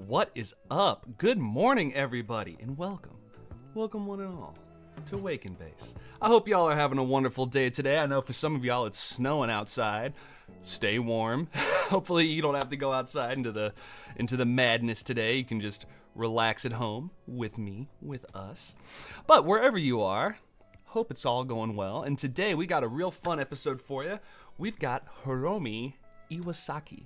What is up? Good morning, everybody, and welcome one and all, to Waken Base. I hope y'all are having a wonderful day today. I know for some of y'all it's snowing outside. Stay warm. Hopefully you don't have to go outside into the madness today. You can just relax at home with me, with us. But wherever you are, hope it's all going well. And today we got a real fun episode for you. We've got Hiromi Iwasaki.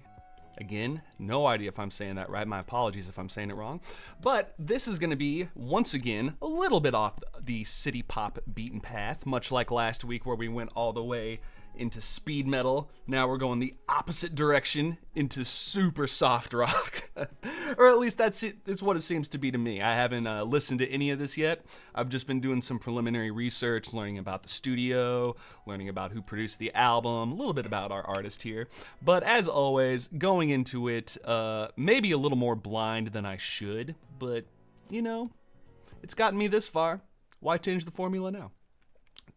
Again, no idea if I'm saying that right. My apologies if I'm saying it wrong. But this is going to be, once again, a little bit off the city pop beaten path, much like last week where we went all the way into speed metal. Now we're going the opposite direction into super soft rock. Or at least it's what it seems to be to me. I haven't listened to any of this yet. I've just been doing some preliminary research, learning about the studio, learning about who produced the album, a little bit about our artist here. But as always, going into it, maybe a little more blind than I should, but you know, it's gotten me this far. Why change the formula now?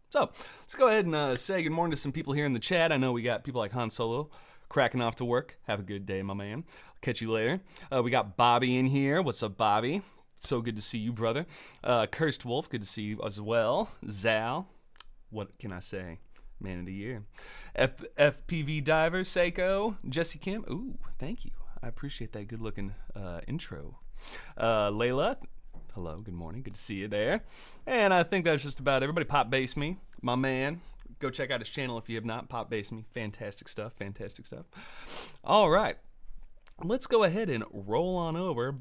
So, let's go ahead and say good morning to some people here in the chat. I know we got people like Han Solo cracking off to work. Have a good day, my man. I'll catch you later. We got Bobby in here. What's up, Bobby? So good to see you, brother. Cursed Wolf, good to see you as well. Zal, what can I say? Man of the year. FPV Diver, Seiko, Jesse Kim. Ooh, thank you. I appreciate that good-looking intro. Layla, hello, good morning, good to see you there. And I think that's just about everybody. Pop Bass Me, my man. Go check out his channel if you have not. Pop Bass Me, fantastic stuff, fantastic stuff. All right, let's go ahead and roll on over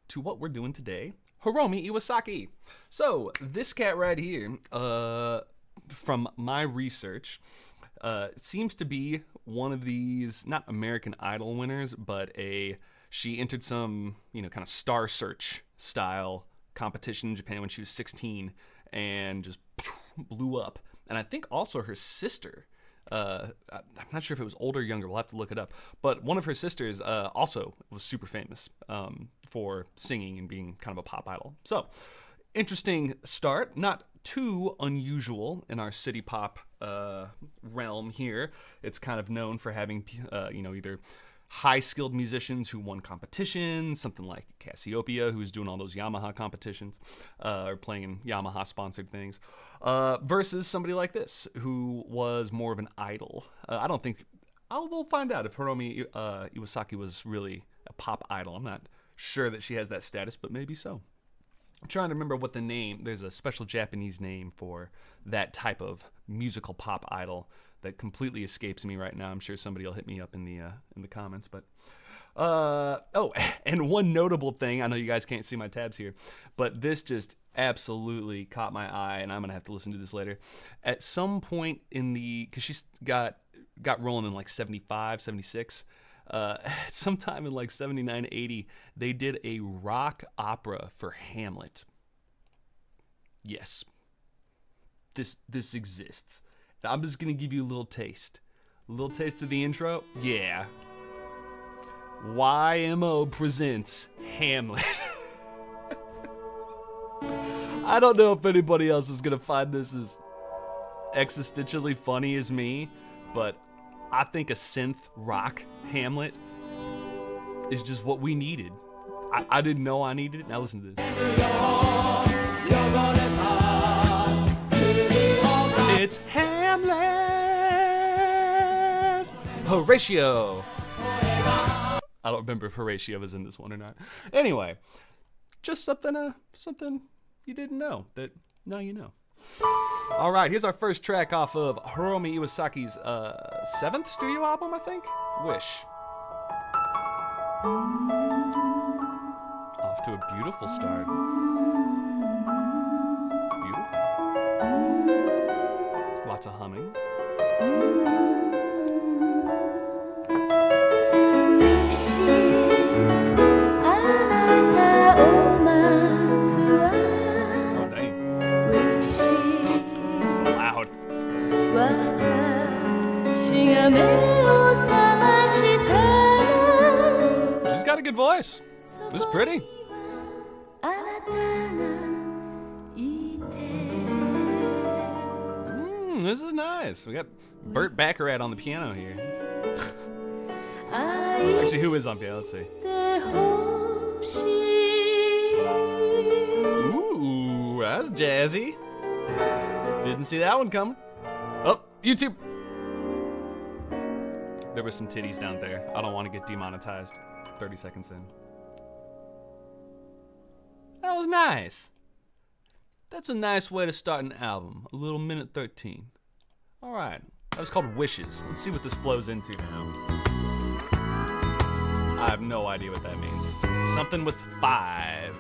to what we're doing today. Hiromi Iwasaki. So, this cat right here, from my research, seems to be one of these, not American Idol winners, but she entered some, kind of Star Search style competition in Japan when she was 16 and just blew up. And I think also her sister, I'm not sure if it was older or younger, we'll have to look it up, but one of her sisters also was super famous for singing and being kind of a pop idol. So, interesting start, not too unusual in our city pop realm here. It's kind of known for having, either high-skilled musicians who won competitions, something like Cassiopeia, who's doing all those Yamaha competitions, or playing in Yamaha-sponsored things, versus somebody like this, who was more of an idol. We'll find out if Hiromi Iwasaki was really a pop idol. I'm not sure that she has that status, but maybe so. I'm trying to remember what the name, there's a special Japanese name for that type of musical pop idol that completely escapes me right now. I'm sure somebody will hit me up in the comments, but and one notable thing, I know you guys can't see my tabs here, but this just absolutely caught my eye, and I'm gonna have to listen to this later. At some point because she's got rolling in like 75, 76, sometime in like 79, 80, they did a rock opera for Hamlet. Yes, this exists. I'm just gonna give you a little taste of the intro. Yeah, YMO presents Hamlet. I don't know if anybody else is gonna find this as existentially funny as me, but I think a synth rock Hamlet is just what we needed. I didn't know I needed it. Now listen to this. It's Hamlet. Horatio. I don't remember if Horatio was in this one or not. Anyway, just something you didn't know that now you know. All right, here's our first track off of Hiromi Iwasaki's 7th studio album, I think? Wish. Off to a beautiful start. Beautiful. Lots of humming. She's got a good voice. This is pretty. This is nice. We got Burt Bacharach on the piano here. Actually, who is on piano? Let's see. Ooh, that's jazzy. Didn't see that one coming. Oh, YouTube. There were some titties down there. I don't want to get demonetized 30 seconds in. That was nice. That's a nice way to start an album. A little minute 13. All right. That was called Wishes. Let's see what this flows into now. I have no idea what that means. Something with 5.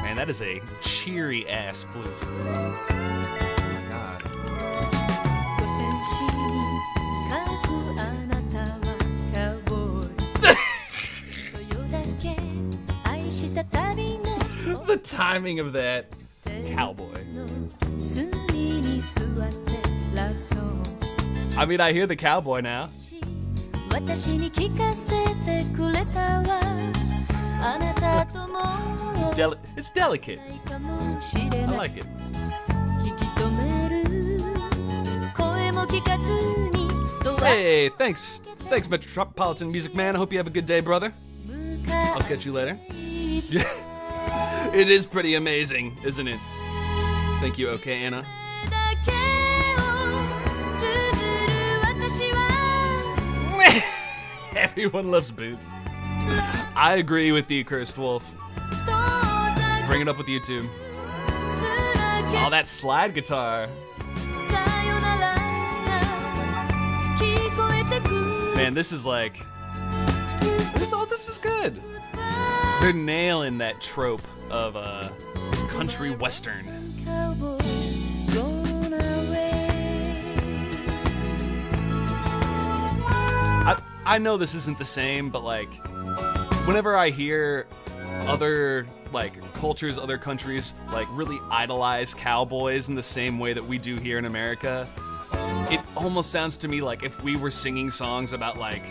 Man, that is a cheery ass flute. Oh my god. The timing of that. Cowboy. I mean, I hear the cowboy now. It's delicate. I like it. Hey, thanks. Thanks, Metropolitan Music Man. I hope you have a good day, brother. I'll catch you later. It is pretty amazing, isn't it? Thank you, okay, Anna. Everyone loves boobs. I agree with the Accursed Wolf. Bring it up with YouTube. Oh, that slide guitar. Man, this is like... This is good. They're nailing that trope of country western. I know this isn't the same, but like, whenever I hear other like cultures, other countries like really idolize cowboys in the same way that we do here in America, it almost sounds to me like if we were singing songs about like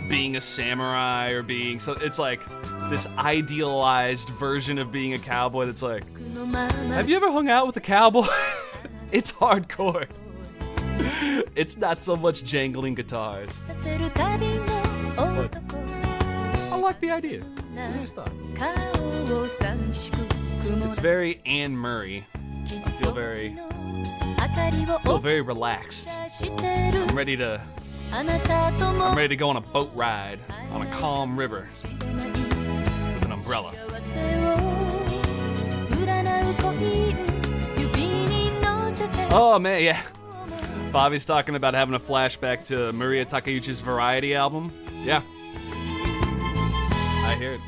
being a samurai or being, so it's like this idealized version of being a cowboy that's like, have you ever hung out with a cowboy? It's hardcore. It's not so much jangling guitars. But I like the idea. It's a nice thought. It's very Anne Murray. I feel very relaxed. I'm ready to go on a boat ride on a calm river with an umbrella. Oh man, yeah. Bobby's talking about having a flashback to Maria Takeuchi's Variety album. Yeah. I hear it.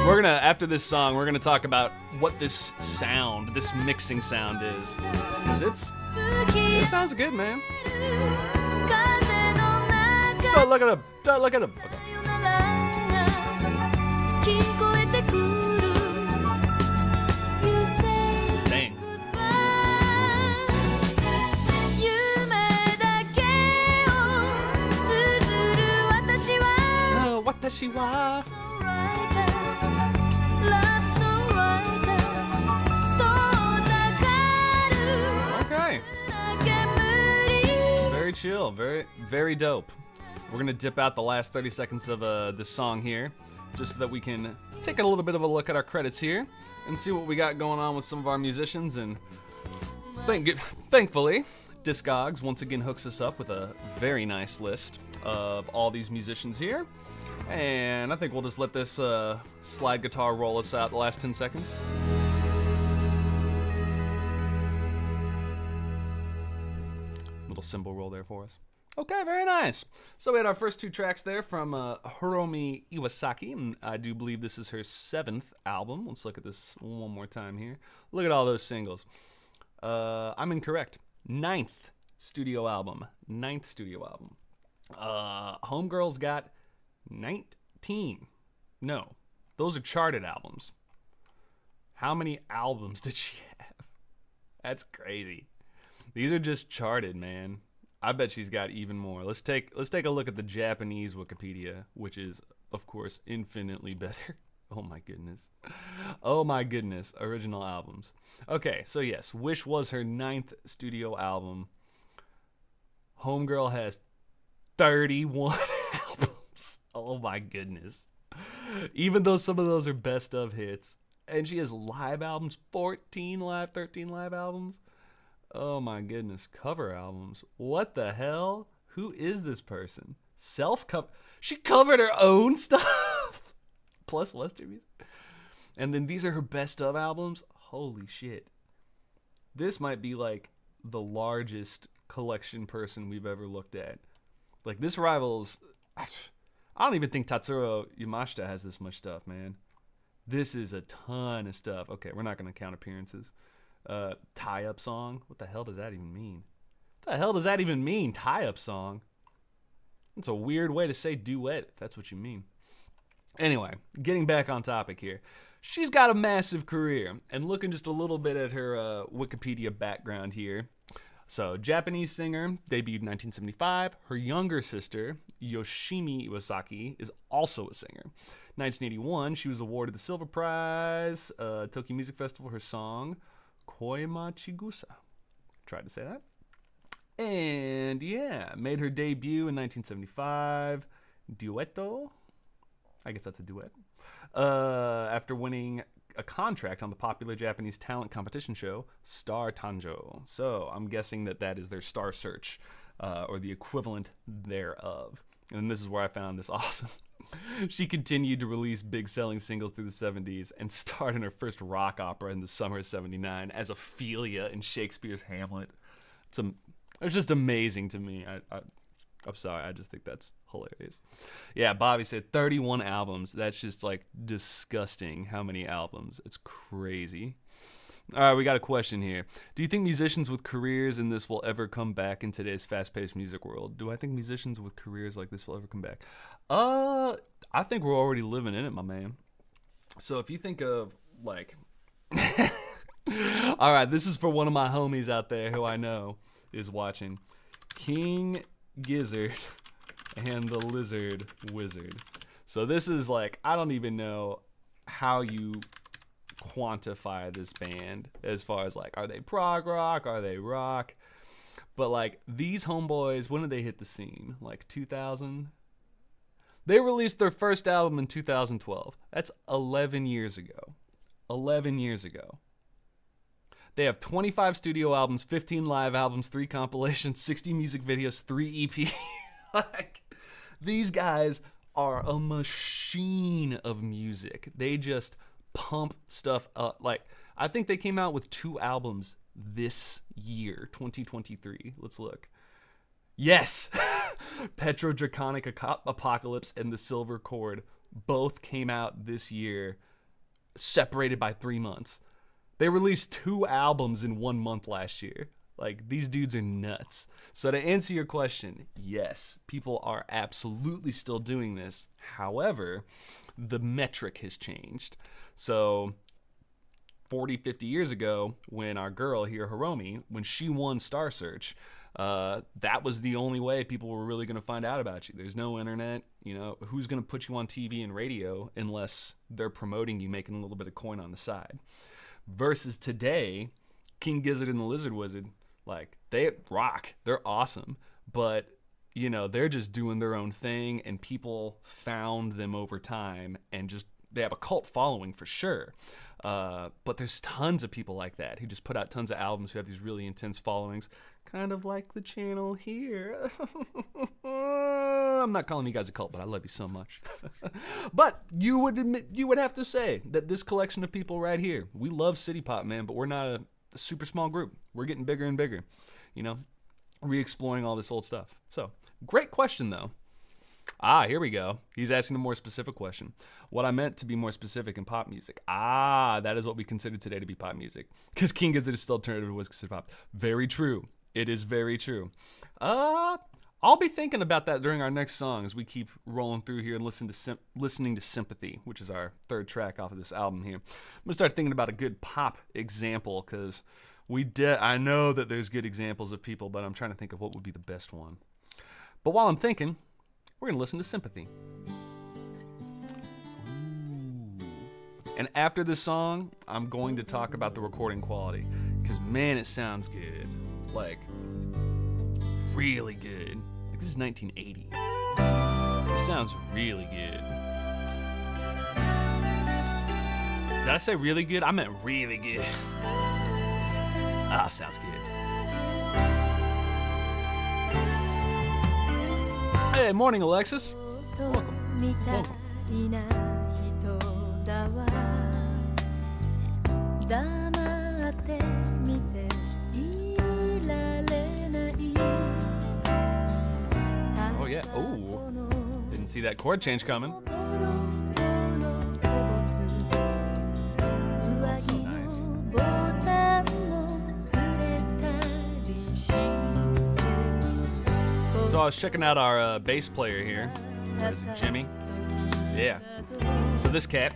We're gonna, after this song, we're gonna talk about what this sound, this mixing sound is. 'Cause it sounds good, man. Don't look at him. Don't look at him. Okay. Dang. Oh, watashi wa. Okay. Very chill, very dope. We're gonna dip out the last 30 seconds of this song here, just so that we can take a little bit of a look at our credits here and see what we got going on with some of our musicians. And thankfully, Discogs once again hooks us up with a very nice list of all these musicians here. And I think we'll just let this slide guitar roll us out the last 10 seconds. Little cymbal roll there for us. Okay, very nice. So we had our first two tracks there from Hiromi Iwasaki, and I do believe this is her 7th album. Let's look at this one more time here. Look at all those singles. I'm incorrect. 9th studio album. 9th studio album. Homegirl's got 19. No, those are charted albums. How many albums did she have? That's crazy. These are just charted, man. I bet she's got even more. Let's take a look at the Japanese Wikipedia, which is, of course, infinitely better. Oh my goodness. Oh my goodness. Original albums. Okay, so yes, Wish was her 9th studio album. Homegirl has 31 albums. Oh my goodness. Even though some of those are best of hits. And she has live albums, 13 live albums. Oh my goodness, cover albums. What the hell? Who is this person? Self-cover. She covered her own stuff. Plus Western music. And then these are her best of albums. Holy shit. This might be like the largest collection person we've ever looked at. Like this rivals, I don't even think Tatsuro Yamashita has this much stuff, man. This is a ton of stuff. Okay, we're not going to count appearances. Tie-up song. What the hell does that even mean? What the hell does that even mean? Tie-up song. It's a weird way to say duet, if that's what you mean. Anyway, getting back on topic here. She's got a massive career. And looking just a little bit at her Wikipedia background here. So, Japanese singer, debuted in 1975. Her younger sister, Yoshimi Iwasaki, is also a singer. 1981, she was awarded the Silver Prize, Tokyo Music Festival, her song, Koima Chigusa. Tried to say that. And yeah, made her debut in 1975. Duetto. I guess that's a duet. After winning a contract on the popular Japanese talent competition show, Star Tanjo. So I'm guessing that is their Star Search, or the equivalent thereof. And this is where I found this awesome. She continued to release big selling singles through the 70s and starred in her first rock opera in the summer of 79 as Ophelia in Shakespeare's Hamlet. It's just amazing to me. I'm sorry, I just think that's hilarious. Yeah, Bobby said 31 albums. That's just like disgusting how many albums. It's crazy. All right, we got a question here. Do you think musicians with careers in this will ever come back in today's fast-paced music world? Do I think musicians with careers like this will ever come back? I think we're already living in it, my man. So if you think of like all right, this is for one of my homies out there who I know is watching. King Gizzard and the Lizard Wizard. So this is like, I don't even know how you quantify this band as far as like, are they prog rock, are they rock? But like these homeboys, when did they hit the scene? Like 2000? They released their first album in 2012. That's 11 years ago. 11 years ago. They have 25 studio albums, 15 live albums, 3 compilations, 60 music videos, 3 EP. Like, these guys are a machine of music. They just pump stuff up. Like, I think they came out with 2 albums this year, 2023. Let's look. Yes! Petrodraconic Apocalypse and The Silver Chord both came out this year, separated by 3 months. They released 2 albums in 1 month last year. Like, these dudes are nuts. So to answer your question, yes, people are absolutely still doing this. However, the metric has changed. So 40, 50 years ago, when our girl here, Hiromi, when she won Star Search, that was the only way people were really going to find out about you. There's no internet. You know, who's going to put you on TV and radio unless they're promoting you, making a little bit of coin on the side? Versus today, King Gizzard and the Lizard Wizard, like, they rock. They're awesome. But, you know, they're just doing their own thing, and people found them over time, and just, they have a cult following for sure. But there's tons of people like that who just put out tons of albums, who have these really intense followings, kind of like the channel here. I'm not calling you guys a cult, but I love you so much. But you would have to say that this collection of people right here, we love city pop, man, but we're not a super small group. We're getting bigger and bigger, you know, re-exploring all this old stuff. So, great question, though. Here we go. He's asking a more specific question. What I meant to be more specific in pop music. That is what we consider today to be pop music. Because King Gizzard is still alternative to considered pop. Very true. It is very true. I'll be thinking about that during our next song as we keep rolling through here and listening to Sympathy, which is our 3rd track off of this album here. I'm going to start thinking about a good pop example, because I know that there's good examples of people, but I'm trying to think of what would be the best one. But while I'm thinking, we're going to listen to Sympathy. And after this song, I'm going to talk about the recording quality, because man, it sounds good. Like, really good. Like, this is 1980. It sounds really good. Did I say really good? I meant really good. Sounds good. Hey, morning, Alexis. Welcome. Welcome. Oh, yeah. Oh, didn't see that chord change coming. So nice. So I was checking out our bass player here. What is it, Jimmy? Yeah. So this cat,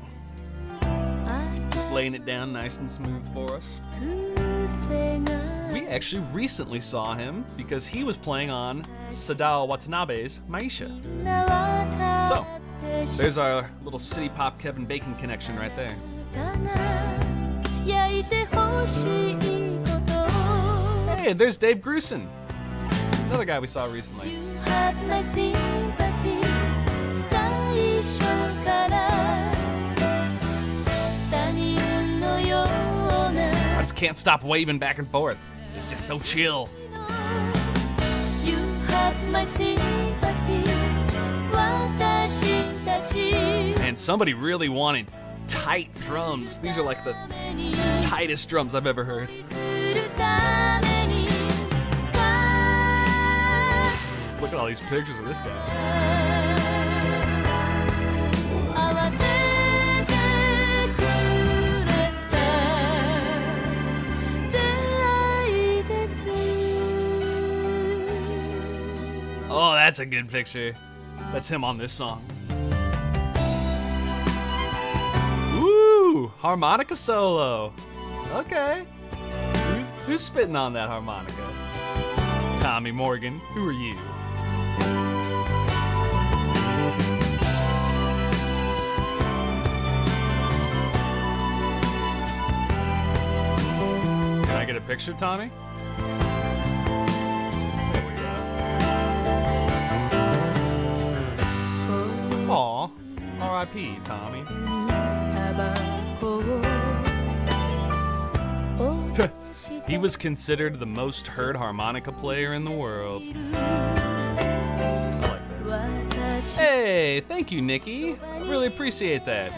just laying it down nice and smooth for us. We actually recently saw him because he was playing on Sadao Watanabe's Maisha. So, there's our little city pop Kevin Bacon connection right there. Hey, there's Dave Grusin. Another guy we saw recently. You have my sympathy, 最初から他人のような I just can't stop waving back and forth. It's just so chill. You have my sympathy, 私たち And somebody really wanted tight drums. These are like the tightest drums I've ever heard. するために Look Look at all these pictures of this guy. 合わせてくれた出会いです Oh, that's a good picture. That's him on this song. Woo! Harmonica solo. Okay. Who's spitting on that harmonica? Tommy Morgan, who are you? Can I get a picture, Tommy? There we go. Aw, R.I.P. Tommy. タバコを He was considered the most heard harmonica player in the world. I like that. Hey, thank you, Nikki. I really appreciate that.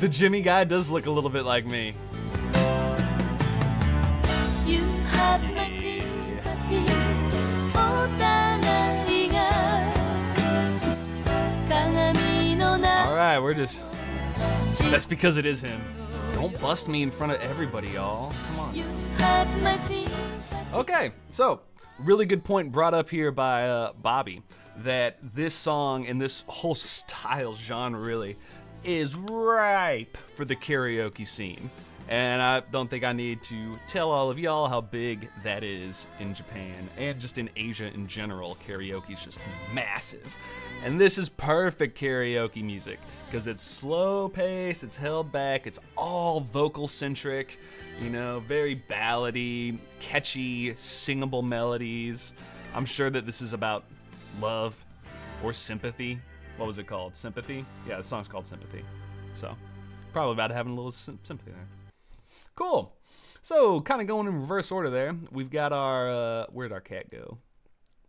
The Jimmy guy does look a little bit like me. You have my sympathy. お互いが鏡の中 Alright, we're just... That's because it is him. Don't bust me in front of everybody, y'all. Come on. You have my sympathy. Okay, so really good point brought up here by Bobby, that this song and this whole style genre really is ripe for the karaoke scene. And I don't think I need to tell all of y'all how big that is in Japan and just in Asia in general. Karaoke is just massive. And this is perfect karaoke music because it's slow paced, it's held back, it's all vocal centric, you know, very ballady, catchy, singable melodies. I'm sure that this is about love or sympathy. What was it called? Sympathy? Yeah, the song's called Sympathy. So, probably about having a little sympathy there. Cool. So, kind of going in reverse order there. We've got our, where'd our cat go?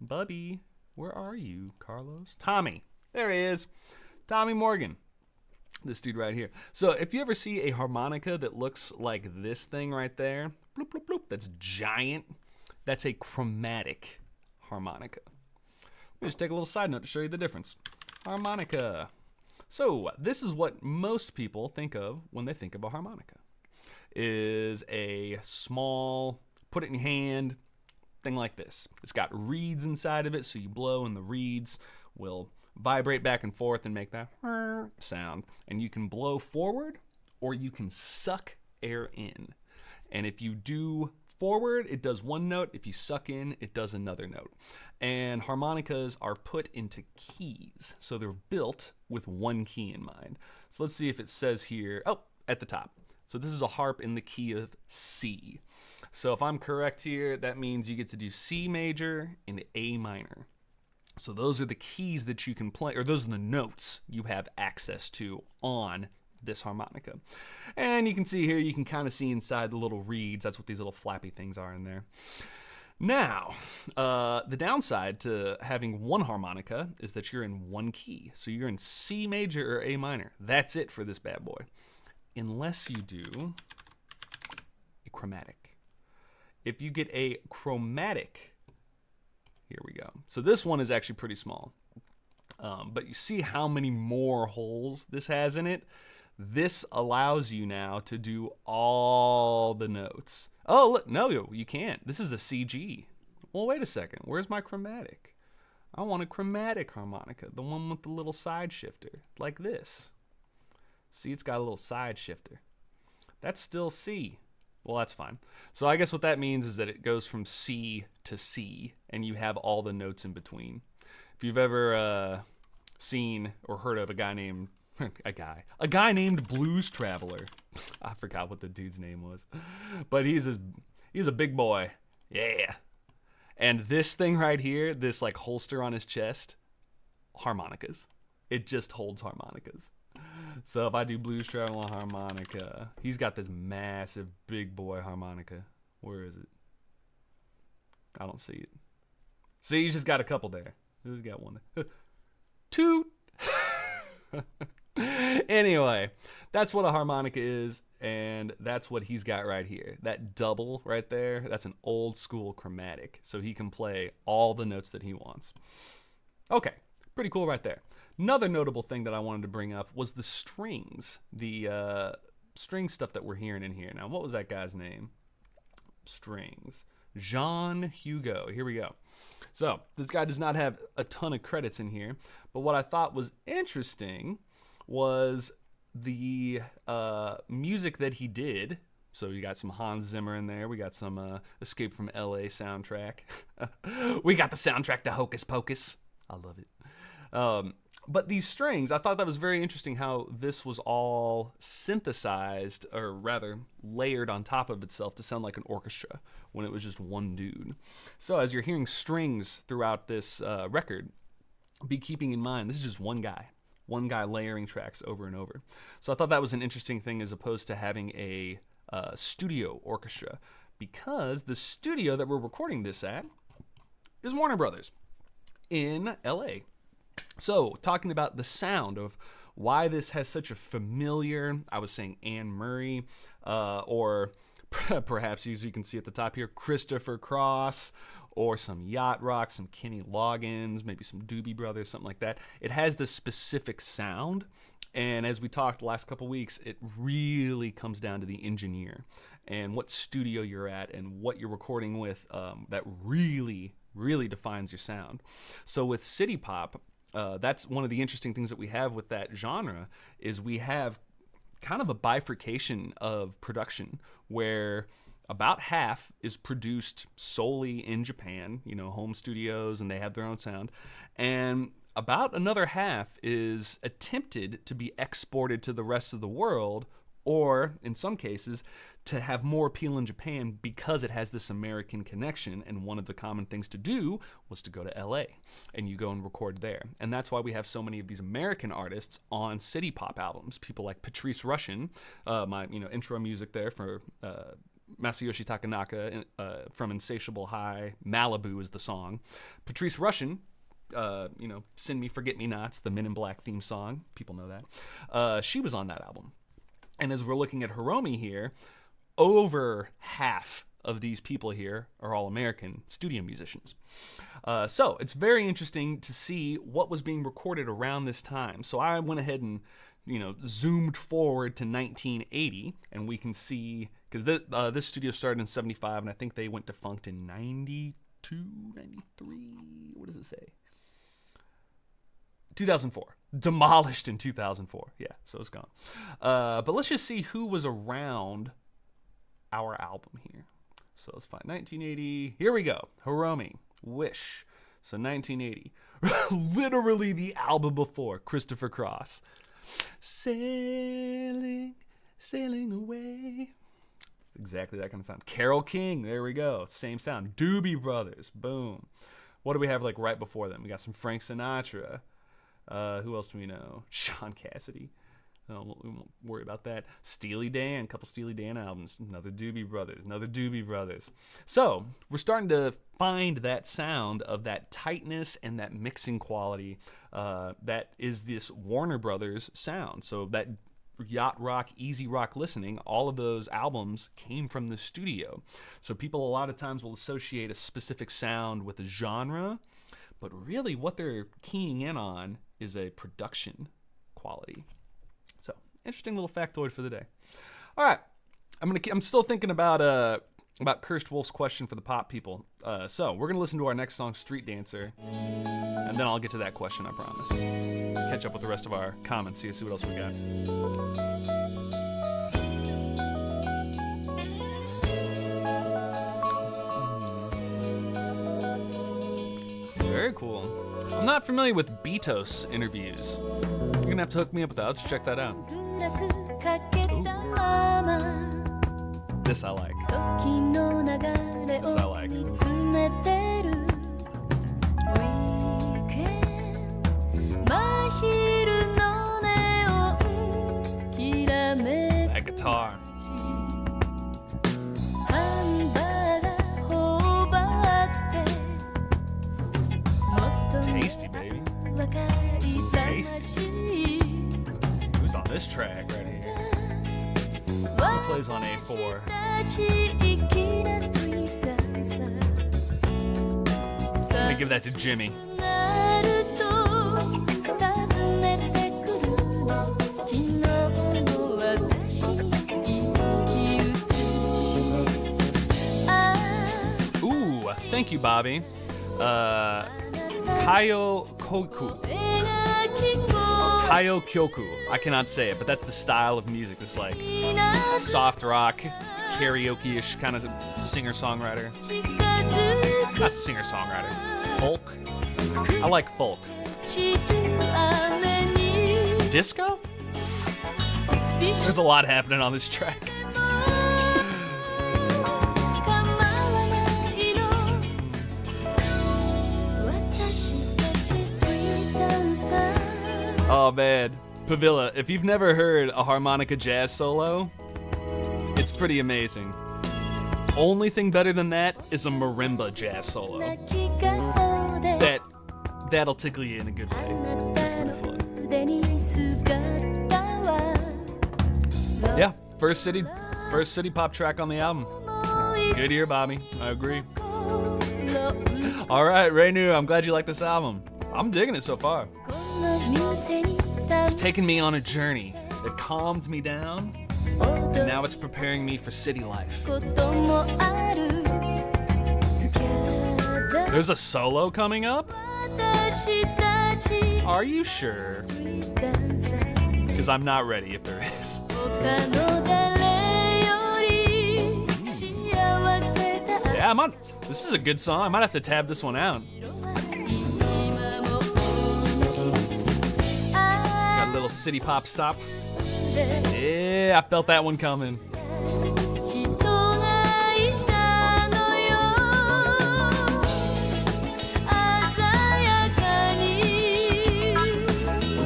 Bubby, where are you, Carlos? Tommy. There he is. Tommy Morgan. This dude right here. So, if you ever see a harmonica that looks like this thing right there, bloop, bloop, bloop, that's giant, that's a chromatic harmonica. Let me just take a little side note to show you the difference. Harmonica. So, this is what most people think of when they think of a harmonica. Is a small, put it in your hand, thing like this. It's got reeds inside of it, so you blow and the reeds will vibrate back and forth and make that sound. And you can blow forward or you can suck air in. And if you do forward, it does one note. If you suck in, it does another note. And harmonicas are put into keys. So they're built with one key in mind. So let's see if it says here, oh, at the top. So this is a harp in the key of C. So if I'm correct here, that means you get to do C major and A minor. So those are the keys that you can play, or those are the notes you have access to on this harmonica. And you can see here, you can kind of see inside the little reeds. That's what these little flappy things are in there. Now, the downside to having one harmonica is that you're in one key. So you're in C major or A minor. That's it for this bad boy. Unless you do a chromatic. If you get a chromatic, here we go. So this one is actually pretty small. But you see how many more holes this has in it? This allows you now to do all the notes. Oh, look, no, you can't. This is a CG. Well, wait a second. Where's my chromatic? I want a chromatic harmonica, the one with the little side shifter, like this. See, it's got a little side shifter. That's still C. Well, that's fine. So I guess what that means is that it goes from C to C, and you have all the notes in between. If you've ever seen or heard of a guy named Blues Traveler, I forgot what the dude's name was, but he's a big boy, yeah. And this thing right here, this like holster on his chest, harmonicas. It just holds harmonicas. So if I do Blues Traveler harmonica, he's got this massive big boy harmonica. Where is it? I don't see it. See, he's just got a couple there. Who's got one? Toot! Anyway, that's what a harmonica is. And that's what he's got right here. That double right there, that's an old school chromatic. So he can play all the notes that he wants. Okay, pretty cool right there. Another notable thing that I wanted to bring up was the strings. The string stuff that we're hearing in here. Now, what was that guy's name? Strings. Jean Hugo. Here we go. So this guy does not have a ton of credits in here, but what I thought was interesting was the music that he did. So you got some Hans Zimmer in there. We got some Escape from LA soundtrack. We got the soundtrack to Hocus Pocus. I love it. But these strings, I thought that was very interesting how this was all synthesized, or rather layered on top of itself to sound like an orchestra when it was just one dude. So as you're hearing strings throughout this record, be keeping in mind this is just one guy layering tracks over and over. So I thought that was an interesting thing as opposed to having a studio orchestra, because the studio that we're recording this at is Warner Brothers in LA. So, talking about the sound of why this has such a familiar, I was saying Anne Murray, or perhaps, as you can see at the top here, Christopher Cross, or some yacht rock, some Kenny Loggins, maybe some Doobie Brothers, something like that. It has this specific sound, and as we talked the last couple weeks, it really comes down to the engineer and what studio you're at and what you're recording with. That really defines your sound. So with city pop, that's one of the interesting things that we have with that genre, is we have kind of a bifurcation of production where about half is produced solely in Japan, home studios, and they have their own sound, and about another half is attempted to be exported to the rest of the world, or in some cases to have more appeal in Japan because it has this American connection, and one of the common things to do was to go to LA and you go and record there. And that's why we have so many of these American artists on city pop albums. People like Patrice Rushen, my intro music there for Masayoshi Takanaka from Insatiable High. Malibu is the song. Patrice Rushen, Send Me Forget Me Nots, the Men in Black theme song. People know that. She was on that album. And as we're looking at Hiromi here, over half of these people here are all American studio musicians. So it's very interesting to see what was being recorded around this time. So I went ahead and zoomed forward to 1980, and we can see, because this studio started in 75, and I think they went defunct in 92, 93, what does it say? 2004. Demolished in 2004. Yeah, so it's gone. But let's just see who was around our album here. So let's find 1980. Here we go. Hiromi, Wish. So 1980. Literally the album before, Christopher Cross. Sailing away. Exactly that kind of sound. Carole King, there we go. Same sound. Doobie Brothers, boom. What do we have right before them? We got some Frank Sinatra. Who else do we know? Sean Cassidy. We won't worry about that. Steely Dan, a couple Steely Dan albums. Another Doobie Brothers. So we're starting to find that sound of that tightness and that mixing quality that is this Warner Brothers sound. So that yacht rock, easy rock listening, all of those albums came from the studio. So people a lot of times will associate a specific sound with a genre, but really what they're keying in on is a production quality. So, interesting little factoid for the day. All right, I'm still thinking about Cursed Wolf's question for the pop people. So we're gonna listen to our next song, Street Dancer, and then I'll get to that question, I promise. Catch up with the rest of our comments, see what else we got. Very cool. I'm not familiar with Beatos interviews. You're gonna have to hook me up with that. Let's check that out. Ooh. This I like. This I like. That guitar. Tasty, baby. Tasty. Who's on this track right here? He plays on A4. さ Let me give that to Jimmy. なると訪ねてくるの昨日の私に生き写してああ Ooh, thank you, Bobby. Kayo Koku. Kayo Kyoku. I cannot say it, but that's the style of music. It's like soft rock, karaoke-ish kind of singer-songwriter. Not singer-songwriter. Folk? I like folk. Disco? There's a lot happening on this track. Oh man, Pavilla, if you've never heard a harmonica jazz solo, it's pretty amazing. Only thing better than that is a marimba jazz solo. That'll tickle you in a good way. Yeah, first city pop track on the album. Good ear, Bobby. I agree. All right, Ray New, I'm glad you like this album. I'm digging it so far. It's taken me on a journey. It calmed me down, and now it's preparing me for city life. There's a solo coming up? Are you sure? Because I'm not ready if there is. Yeah, I'm on. This is a good song. I might have to tab this one out. Got a little city pop stop. Yeah, I felt that one coming.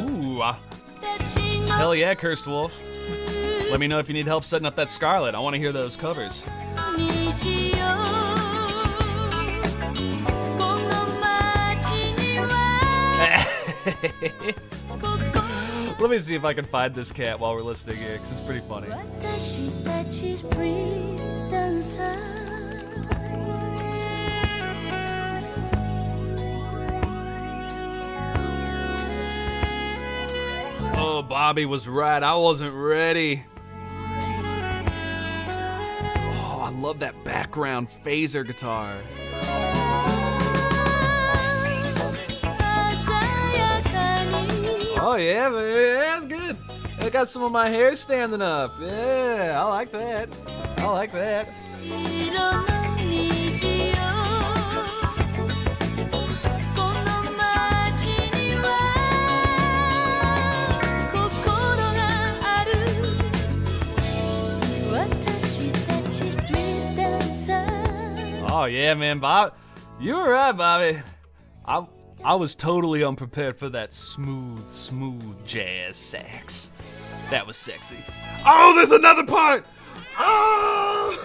Ooh, hell yeah, Cursed Wolf. Let me know if you need help setting up that Scarlet. I want to hear those covers. Let me see if I can find this cat while we're listening here, because it's pretty funny. Oh, Bobby was right. I wasn't ready. Oh, I love that background phaser guitar. Oh yeah, man, that's good. I got some of my hair standing up. Yeah, I like that. I like that. Oh yeah, man, Bob. You were right, Bobby. I was totally unprepared for that smooth jazz sax. That was sexy. Oh, there's another part! Oh!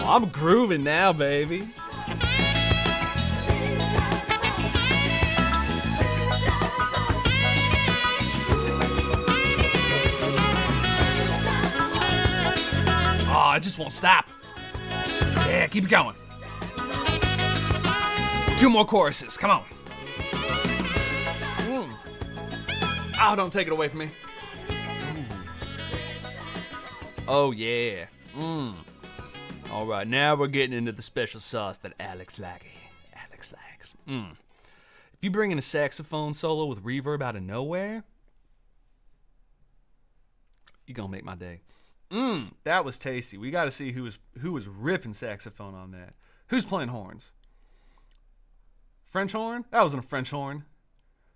Oh, I'm grooving now, baby. Oh, I just won't stop. Yeah, keep it going. 2 more choruses, come on. Oh, don't take it away from me. Oh, yeah. All right, now we're getting into the special sauce that Alex likes. If you bring in a saxophone solo with reverb out of nowhere, you're gonna make my day. That was tasty. We gotta see who was ripping saxophone on that. Who's playing horns? French horn? That wasn't a French horn.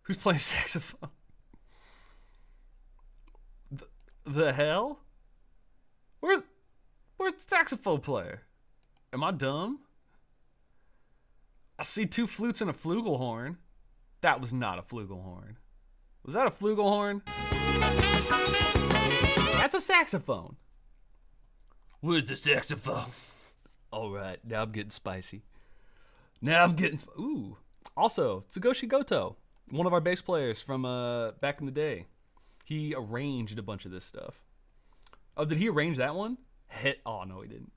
Who's playing saxophone? The hell? Where's the saxophone player? Am I dumb? I see 2 flutes and a flugelhorn. That was not a flugelhorn. Was that a flugelhorn? That's a saxophone. Where's the saxophone? All right, now I'm getting spicy. Ooh. Also, Tsugoshi Goto, one of our bass players from back in the day. He arranged a bunch of this stuff. Oh, did he arrange that one? Oh, no, he didn't.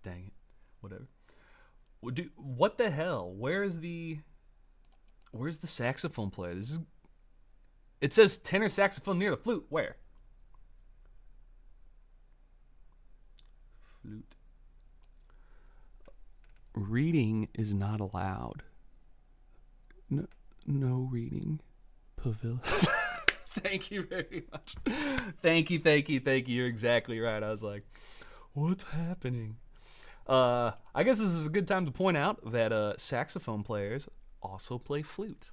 Dang it. Whatever. What the hell? Where's the saxophone player? It says tenor saxophone near the flute. Where? Flute. Reading is not allowed. No reading. Pavilion. Thank you very much. Thank you. You're exactly right. I was like, what's happening? I guess this is a good time to point out that saxophone players also play flute.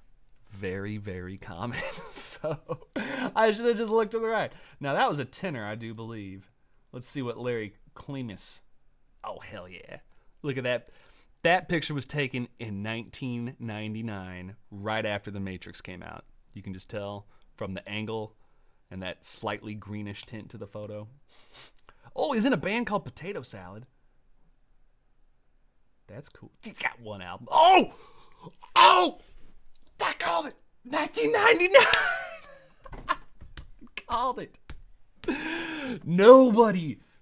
Very, very common. So I should have just looked to the right. Now that was a tenor, I do believe. Let's see what Larry Klimas. Oh, hell yeah. Look at that. That picture was taken in 1999, right after The Matrix came out. You can just tell from the angle and that slightly greenish tint to the photo. Oh, he's in a band called Potato Salad. That's cool. He's got one album. Oh! I called it! 1999! Called it.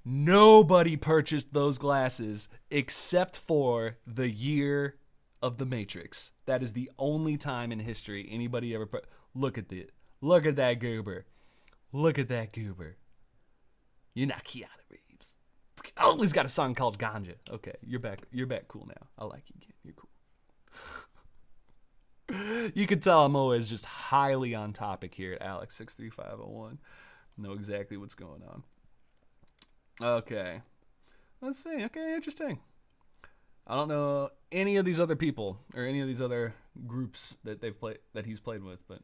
Nobody purchased those glasses except for the year of The Matrix. That is the only time in history anybody ever Look at it. Look at that goober. Look at that goober. You're not Keanu Reeves. Oh, he's got a song called Ganja. Okay, you're back cool now. I like you again. You're cool. You can tell I'm always just highly on topic here at Alex63501. Know exactly what's going on. Okay. Let's see. Okay, interesting. I don't know any of these other people or any of these other groups that he's played with, but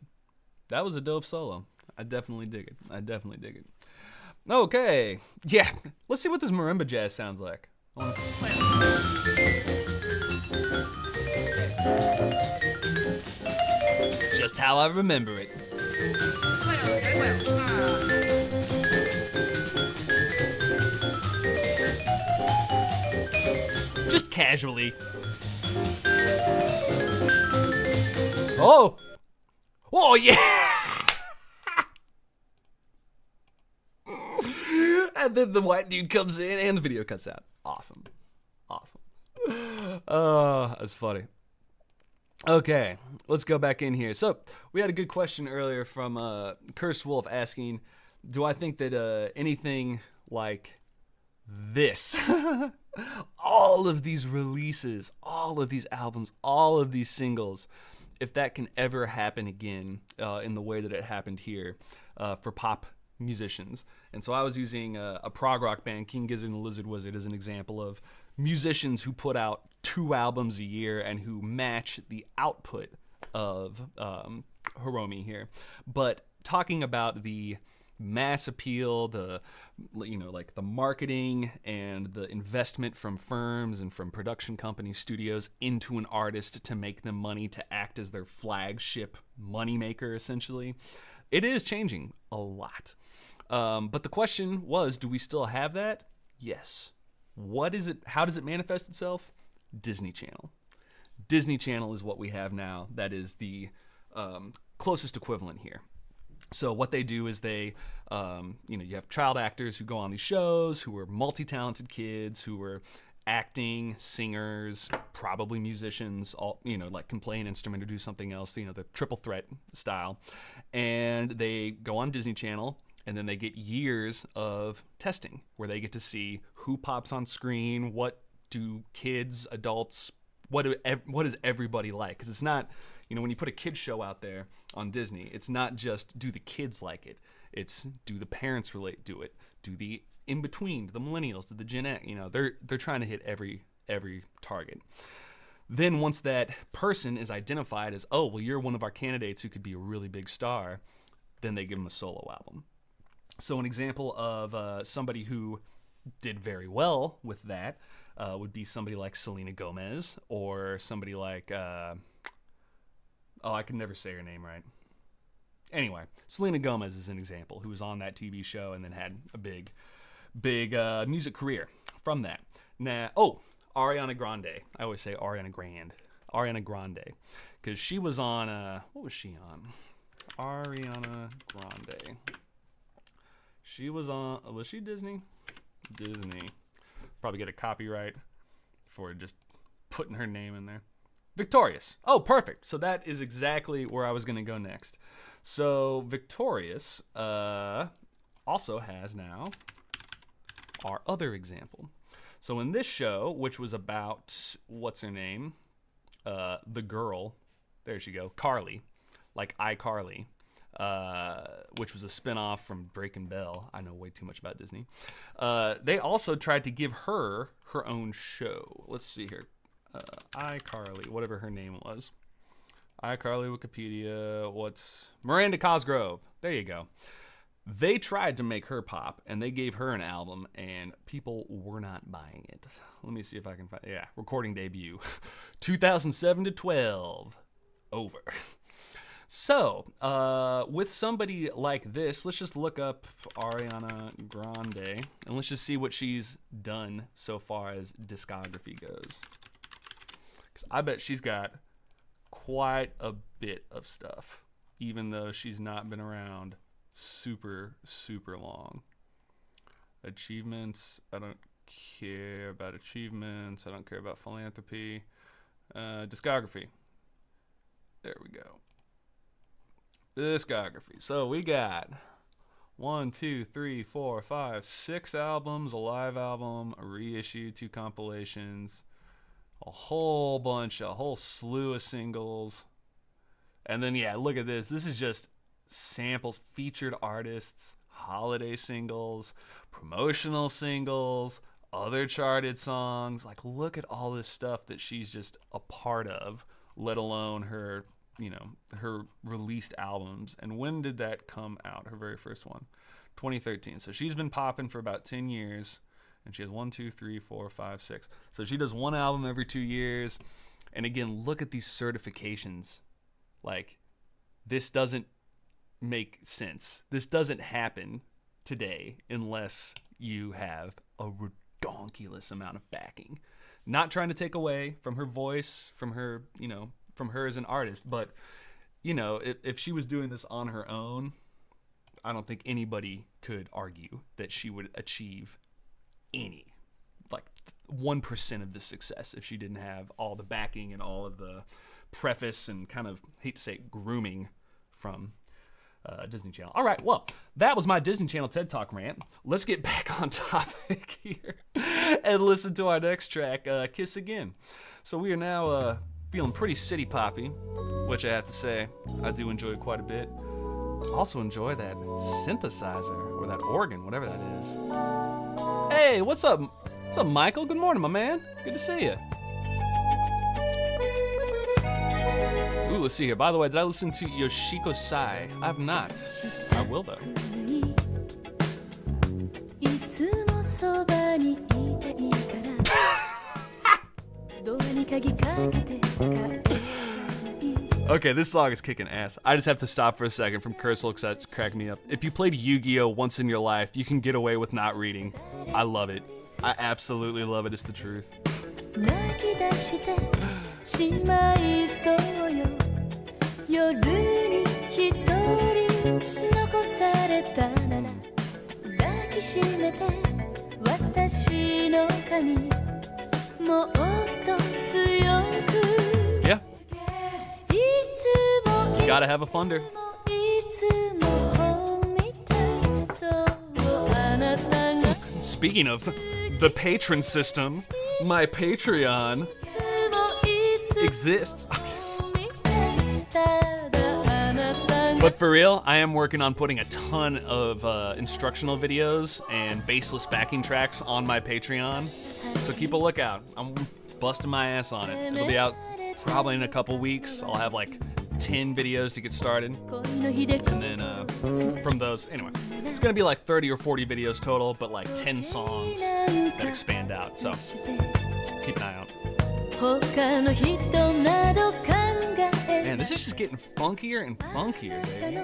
that was a dope solo. I definitely dig it. Okay. Yeah. Let's see what this marimba jazz sounds like. Just how I remember it. Just casually. Oh yeah. And then the white dude comes in and the video cuts out. Awesome. That's funny. Okay, let's go back in here. So we had a good question earlier from Cursed Wolf asking, do I think that anything like this, all of these releases, all of these albums, all of these singles, if that can ever happen again in the way that it happened here for pop musicians. And so I was using a prog rock band, King Gizzard and the Lizard Wizard, as an example of musicians who put out 2 albums a year and who match the output of Hiromi here. But talking about the mass appeal, the marketing and the investment from firms and from production companies, studios into an artist to make them money, to act as their flagship moneymaker, essentially, it is changing a lot. But the question was, do we still have that? Yes. What is it? How does it manifest itself? Disney Channel. Disney Channel is what we have now. That is the closest equivalent here. So what they do is they, you have child actors who go on these shows, who are multi-talented kids, who are acting, singers, probably musicians, all, like can play an instrument or do something else, the triple threat style. And they go on Disney Channel, and then they get years of testing where they get to see who pops on screen, what do kids, adults, what is everybody like? Because it's not, when you put a kids show out there on Disney, it's not just do the kids like it. It's do the parents do it? Do the in between, the millennials, do the Gen X? They're trying to hit every target. Then once that person is identified as, oh, well, you're one of our candidates who could be a really big star, then they give them a solo album. So an example of somebody who did very well with that would be somebody like Selena Gomez, or somebody like, I can never say her name right. Anyway, Selena Gomez is an example, who was on that TV show and then had a big music career from that. Now, Ariana Grande. I always say Ariana Grande. Ariana Grande. Because she was on, what was she on? Ariana Grande. She was she Disney? Disney. Probably get a copyright for just putting her name in there. Victorious. Oh, perfect. So that is exactly where I was going to go next. So Victorious also has now our other example. So in this show, which was about, what's her name? The girl. There she go. Carly. Like iCarly. Which was a spinoff from Breaking Bell. I know way too much about Disney. They also tried to give her her own show. Let's see here. iCarly, whatever her name was. iCarly, Wikipedia, Miranda Cosgrove. There you go. They tried to make her pop, and they gave her an album, and people were not buying it. Let me see if I can find, recording debut. 2007 to 12. Over. So, with somebody like this, let's just look up Ariana Grande, and let's just see what she's done so far as discography goes. Because I bet she's got quite a bit of stuff, even though she's not been around super, super long. Achievements, I don't care about achievements. I don't care about philanthropy. Discography. There we go. Discography. So we got 1, 2, 3, 4, 5, 6 albums, a live album, a reissue, 2 compilations, a whole slew of singles. And then, look at this. This is just samples, featured artists, holiday singles, promotional singles, other charted songs. Like, look at all this stuff that she's just a part of, let alone her, her released albums. And when did that come out? Her very first one, 2013. So she's been popping for about 10 years, and she has 1, 2, 3, 4, 5, 6. So she does one album every 2 years. And again, look at these certifications. Like, this doesn't make sense. This doesn't happen today unless you have a redonkulous amount of backing. Not trying to take away from her voice, from her, from her as an artist, but if she was doing this on her own, I don't think anybody could argue that she would achieve any, like 1% of the success if she didn't have all the backing and all of the preface and kind of, hate to say it, grooming from Disney Channel. All right, well, that was my Disney Channel TED Talk rant. Let's get back on topic here and listen to our next track, Kiss Again. So we are now feeling pretty city poppy, which I have to say I do enjoy quite a bit. Also enjoy that synthesizer or that organ, whatever that is. Hey, what's up? What's up, Michael? Good morning, my man. Good to see you. Ooh, let's see here. By the way, did I listen to Yoshiko Sai? I have not. I will, though. Okay, this song is kicking ass. I just have to stop for a second from Cursal because that's cracking me up. If you played Yu-Gi-Oh! Once in your life, you can get away with not reading. I love it. I absolutely love it. It's the truth. Yeah. You gotta have a funder. Speaking of the patron system, my Patreon exists. But for real, I am working on putting a ton of instructional videos and baseless backing tracks on my Patreon. So keep a lookout. I'm busting my ass on it. It'll be out probably in a couple weeks. I'll have like 10 videos to get started. And then from those, anyway, it's going to be like 30 or 40 videos total, but like 10 songs that expand out. So keep an eye out. Man, this is just getting funkier and funkier, baby.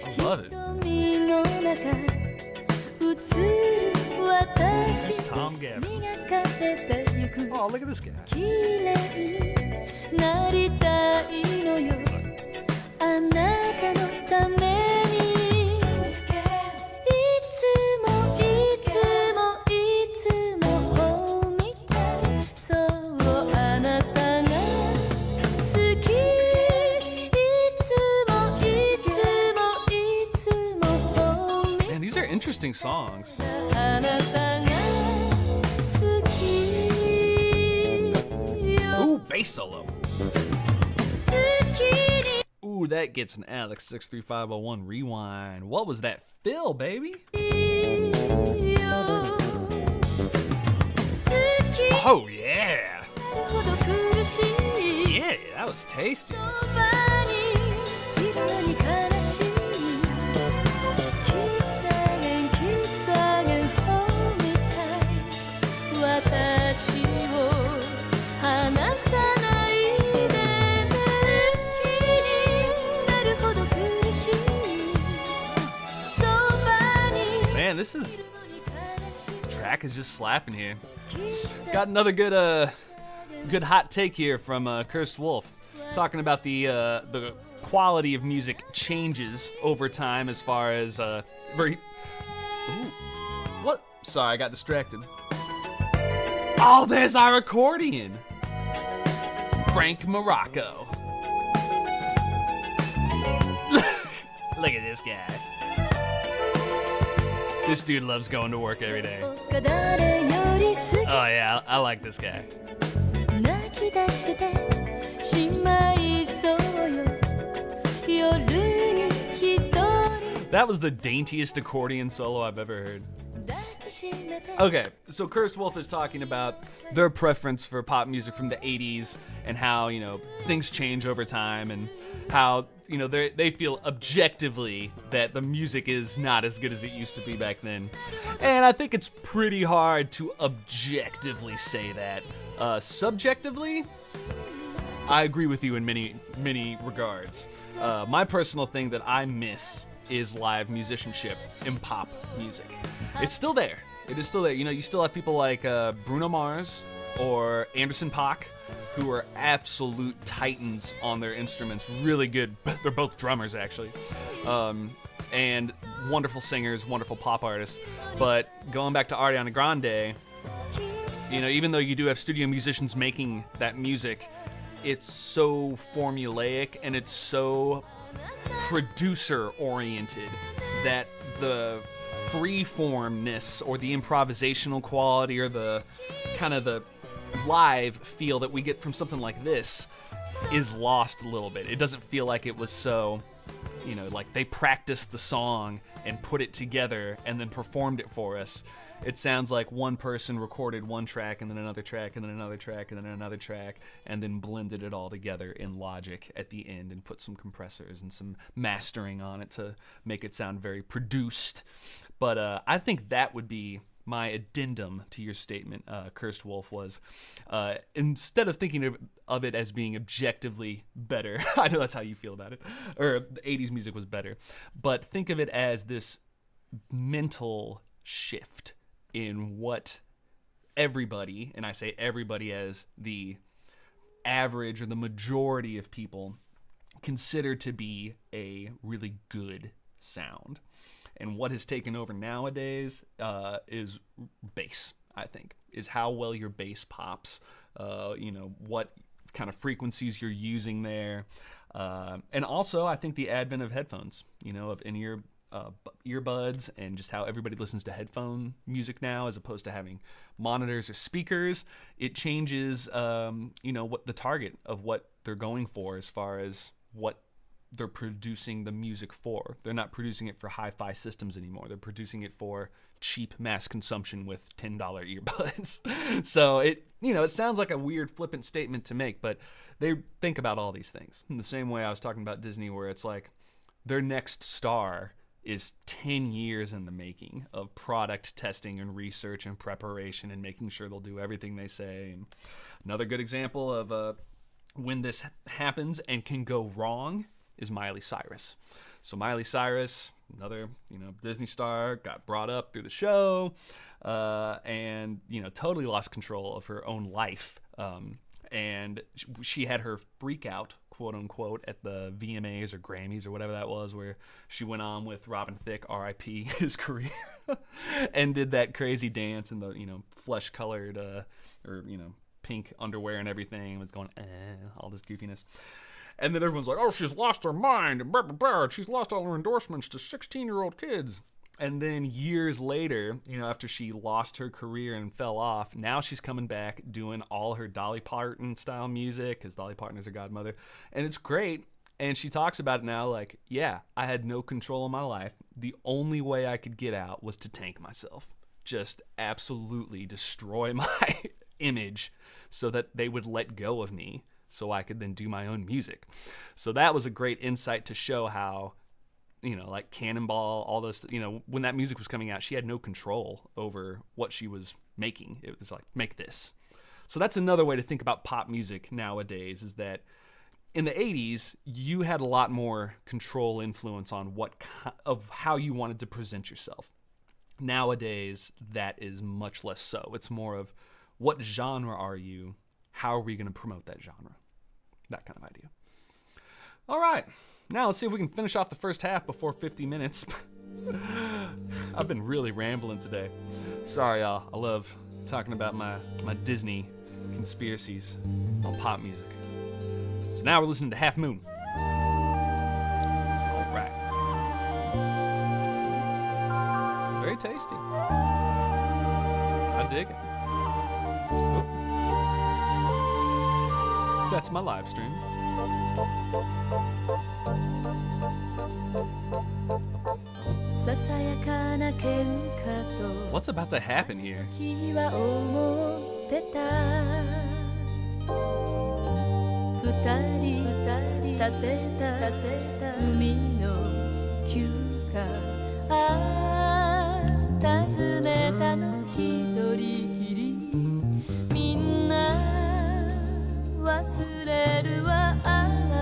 I love it. This is Tom Gavin. Oh, look at this guy. interesting songs. あなたが好きよ Ooh, bass solo. 好きに Ooh, that gets an Alex 63501 rewind. What was that fill, baby? よ好き Oh, yeah. ほど苦しい Yeah, that was tasty. そばにいるのに悲しい喫茶店本みたい私を離さないでね好きになるほど苦しいそばに Man, this いるのに悲しい track is just slapping here. 喫茶 Got another good hot take here from Cursed Wolf, talking about the quality of music changes over time as far as Ooh, what? Sorry, I got distracted. Oh, there's our accordion, Frank Morocco. Look at this guy. This dude loves going to work every day. 他誰より好き Oh yeah, I like this guy. 泣き出してしまいそうよ夜に一人 That was the daintiest accordion solo I've ever heard. 抱きしめて Okay, so Cursed Wolf is talking about their preference for pop music from the 80s and how, you know, things change over time and how, you know, they feel objectively that the music is not as good as it used to be back then. And I think it's pretty hard to objectively say that. Subjectively, I agree with you in many regards. My personal thing that I miss is live musicianship in pop music. It's still there. It is still there. You know, you still have people like Bruno Mars or Anderson .Paak, who are absolute titans on their instruments. Really good. They're both drummers, actually. And wonderful singers, wonderful pop artists. But going back to Ariana Grande, you know, even though you do have studio musicians making that music, it's so formulaic and it's so producer-oriented that the free-formness or the improvisational quality or the kind of the live feel that we get from something like this is lost a little bit. It doesn't feel like it was so, you know, like they practiced the song and put it together and then performed it for us. It sounds like one person recorded one track and then another track and then another track and then another track and then blended it all together in Logic at the end and put some compressors and some mastering on it to make it sound very produced. But I think that would be my addendum to your statement, Cursed Wolf, was instead of thinking of it as being objectively better, I know that's how you feel about it, or the 80s music was better, but think of it as this mental shift in what everybody, and I say everybody as the average or the majority of people, consider to be a really good sound. And what has taken over nowadays is bass, I think, is how well your bass pops, you know, what kind of frequencies you're using there. And also, I think the advent of headphones, you know, of in-ear earbuds and just how everybody listens to headphone music now as opposed to having monitors or speakers. It changes, you know, what the target of what they're going for as far as what they're producing the music for. They're not producing it for hi-fi systems anymore. They're producing it for cheap mass consumption with $10 earbuds. So it, you know, it sounds like a weird flippant statement to make, but they think about all these things in the same way I was talking about Disney, where it's like their next star is 10 years in the making of product testing and research and preparation and making sure they'll do everything they say. And another good example of when this happens and can go wrong is Miley Cyrus. So Miley Cyrus, another, you know, Disney star, got brought up through the show, and, you know, totally lost control of her own life. And she had her freak out, quote unquote, at the VMAs or Grammys or whatever that was, where she went on with Robin Thicke, R.I.P. his career, and did that crazy dance in the, you know, flesh-colored, or, you know, pink underwear and everything, and was going, all this goofiness. And then everyone's like, oh, she's lost her mind, and blah, blah, blah. She's lost all her endorsements to 16-year-old kids. And then years later, after she lost her career and fell off, now she's coming back doing all her Dolly Parton style music, because Dolly Parton is her godmother. And it's great. And she talks about it now like, yeah, I had no control of my life. The only way I could get out was to tank myself. Just absolutely destroy my image so that they would let go of me so I could then do my own music. So that was a great insight to show how, like Cannonball, all this, when that music was coming out, she had no control over what she was making. It was like, make this. So that's another way to think about pop music nowadays, is that in the 80s, you had a lot more control, influence on of how you wanted to present yourself. Nowadays, that is much less so. It's more of, what genre are you? How are we going to promote that genre? That kind of idea. All right. Now let's see if we can finish off the first half before 50 minutes. I've been really rambling today. Sorry, y'all. I love talking about my Disney conspiracies on pop music. So now we're listening to Half Moon. All right. Very tasty. I dig it. Oop. That's my live stream. What's about to happen here?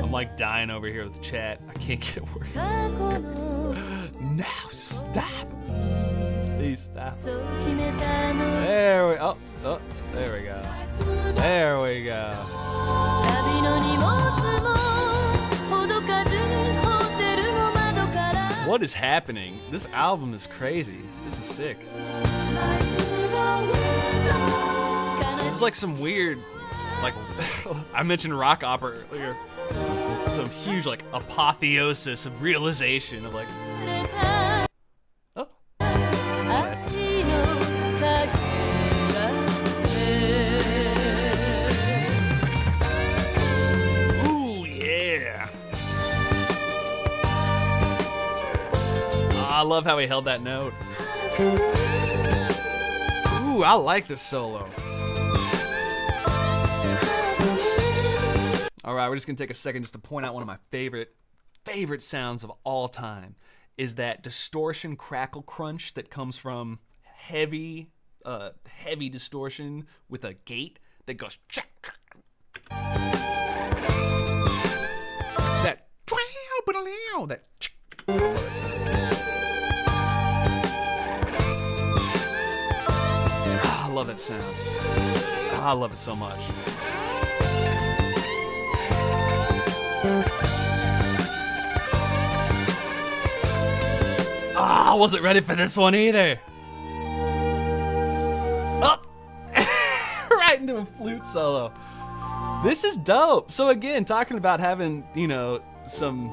I'm like dying over here with chat. I can't get a word. Now stop. Please stop. There we there we go. There we go. What is happening? This album is crazy. This is sick. This is like some weird, like, I mentioned rock opera earlier. Some huge, like, apotheosis of realization of, like, oh. Ooh, yeah. I love how he held that note. Ooh, I like this solo. All right, we're just gonna take a second just to point out one of my favorite sounds of all time is that distortion crackle crunch that comes from heavy distortion with a gate that goes that I love that sound. I love it so much. I wasn't ready for this one either. Oh! Right into a flute solo. This is dope. So again, talking about having, some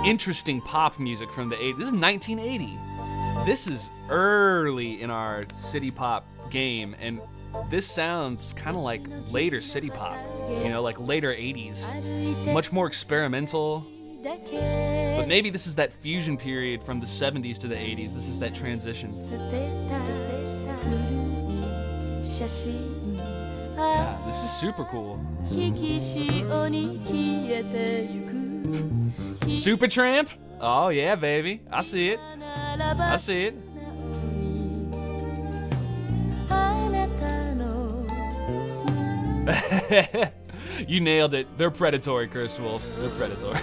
interesting pop music from the 80s. This is 1980. This is early in our city pop game, and this sounds kind of like later city pop, like later 80s. Much more experimental. But maybe this is that fusion period from the 70s to the 80s. This is that transition. Yeah, this is super cool. Supertramp? Oh yeah, baby. I see it. I see it. You nailed it. They're predatory, Cursed Wolf. They're predatory.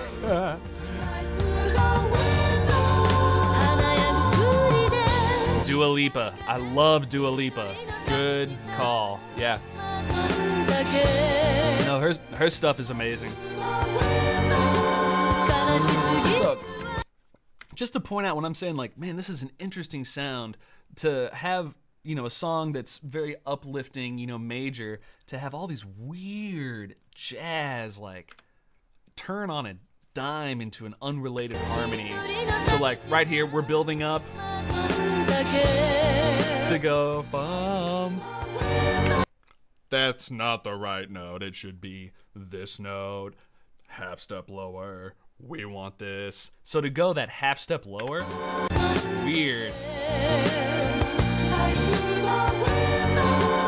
Dua Lipa. I love Dua Lipa. Good call. Yeah. No, her stuff is amazing. So, just to point out when I'm saying, like, man, this is an interesting sound to have, a song that's very uplifting, major, to have all these weird jazz, like, turn on a dime into an unrelated harmony. So, like, right here, we're building up, To go bum. That's not the right note. It should be this note. Half step lower. We want this. So to go that half step lower, weird.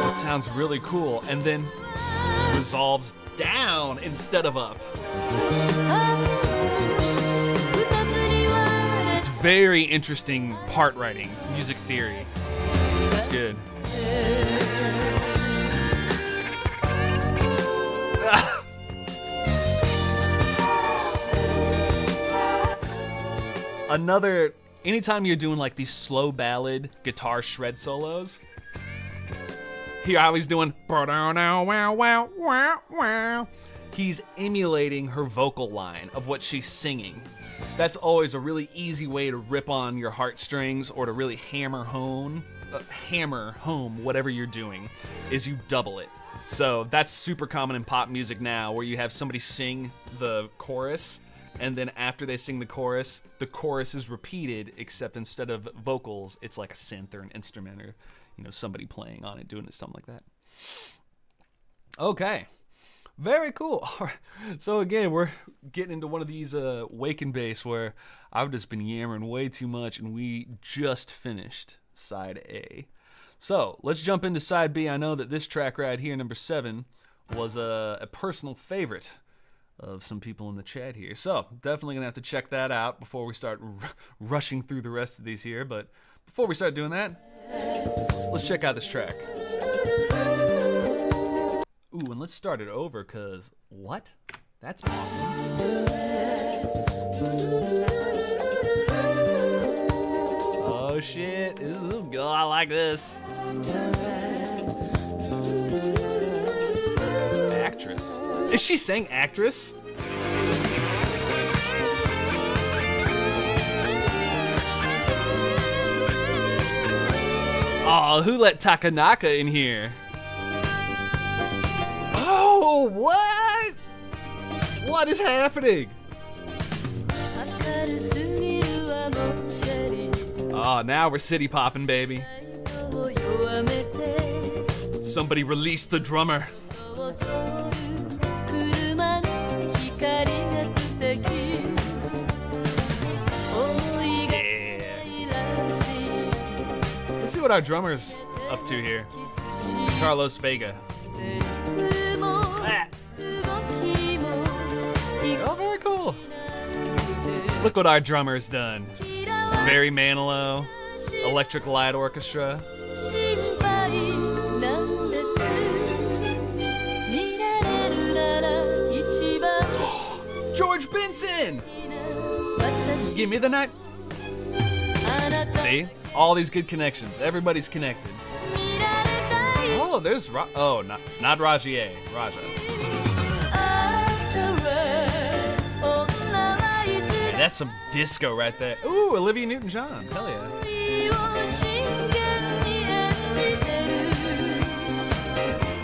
It sounds really cool. And then resolves down instead of up. It's very interesting part writing, music theory. It's good. Anytime you're doing like these slow ballad guitar shred solos, here how he's doing, he's emulating her vocal line of what she's singing. That's always a really easy way to rip on your heartstrings or to really hammer home whatever you're doing, is you double it. So that's super common in pop music now, where you have somebody sing the chorus, and then after they sing the chorus is repeated, except instead of vocals, it's like a synth or an instrument or, somebody playing on it, doing it, something like that. Okay. Very cool. All right. So again, we're getting into one of these wake and bass where I've just been yammering way too much, and we just finished side A. So let's jump into side B. I know that this track right here, number 7, was a personal favorite of some people in the chat here. So definitely gonna have to check that out before we start rushing through the rest of these here. But before we start doing that, let's check out this track. Ooh, and let's start it over, cause what? That's awesome. Oh shit, this is good. I like this. Actress. Is she saying actress? Oh, who let Takanaka in here? Oh, what? What is happening? Oh, now we're city popping, baby. Somebody release the drummer. Let's see what our drummer's up to here. Carlos Vega. Ah. Oh, very cool. Look what our drummer's done. Barry Manilow, Electric Light Orchestra. George Benson! Give me the night. See? All these good connections. Everybody's connected. Oh, there's not Rajier. Raja. Man, that's some disco right there. Ooh, Olivia Newton-John. Hell yeah.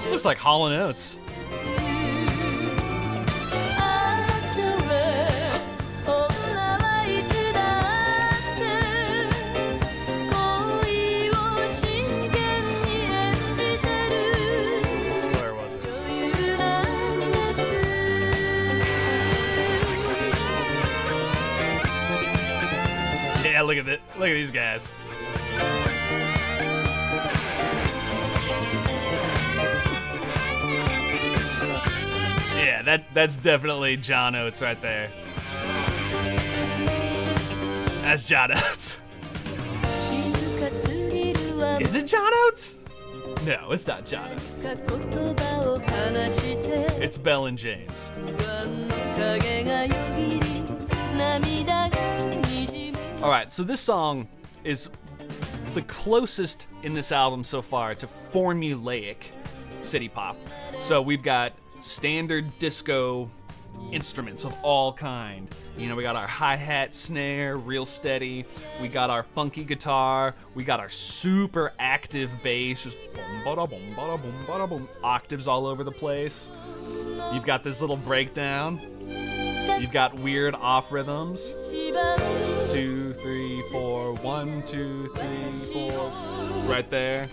This looks like Hall & Oates. Yeah, look at it. Look at these guys. Yeah, that's definitely John Oates right there. That's John Oates. Is it John Oates? No, it's not John Oates. It's Bell and James. Alright, so this song is the closest in this album so far to formulaic city pop. So we've got standard disco instruments of all kind. You know, we got our hi-hat snare, real steady. We got our funky guitar. We got our super active bass, just boom, bada, boom, bada, boom, bada, boom, octaves all over the place. You've got this little breakdown. You've got weird off rhythms. 2, 3, 4. 1, 2, 3, 4. Right there.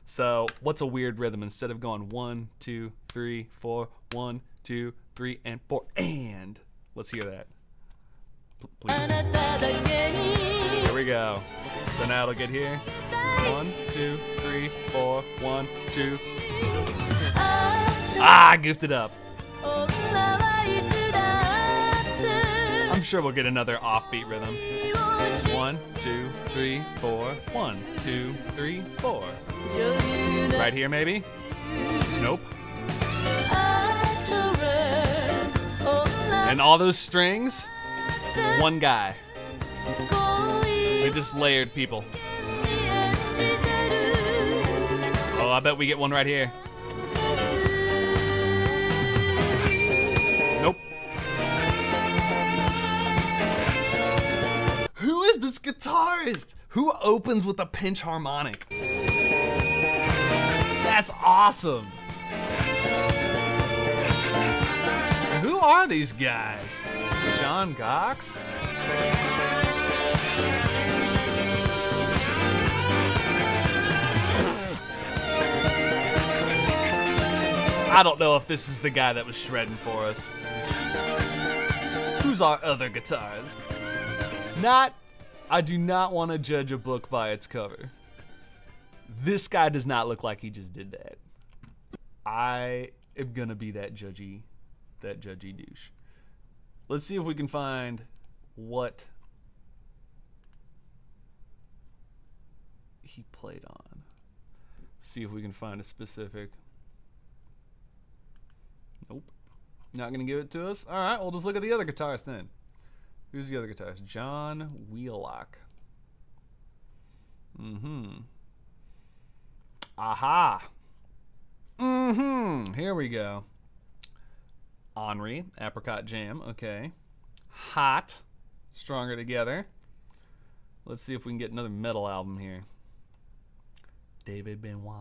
So what's a weird rhythm? Instead of going 1, 2, 3, 4, 1, 2, 3, and 4, and let's hear that. Please. Here we go. So now it'll get here. 1, 2, 3, 4, 1, 2. I goofed it up. I'm sure we'll get another offbeat rhythm. 1, 2, 3, 4. 1, 2, 3, 4. Right here, maybe? Nope. And all those strings, one guy. We just layered people. Oh, I bet we get one right here. Nope. Who is this guitarist? Who opens with a pinch harmonic? That's awesome. Who are these guys? John Cox? I don't know if this is the guy that was shredding for us. Who's our other guitarist? I do not want to judge a book by its cover. This guy does not look like he just did that. I am gonna be that judgy douche. Let's see if we can find what he played on. See if we can find a specific. Nope. Not gonna give it to us. All right, we'll just look at the other guitarist then. Who's the other guitarist? John Wheelock. Aha. Here we go. Henri, Apricot Jam. Okay. Hot. Stronger Together. Let's see if we can get another metal album here. David Benoit.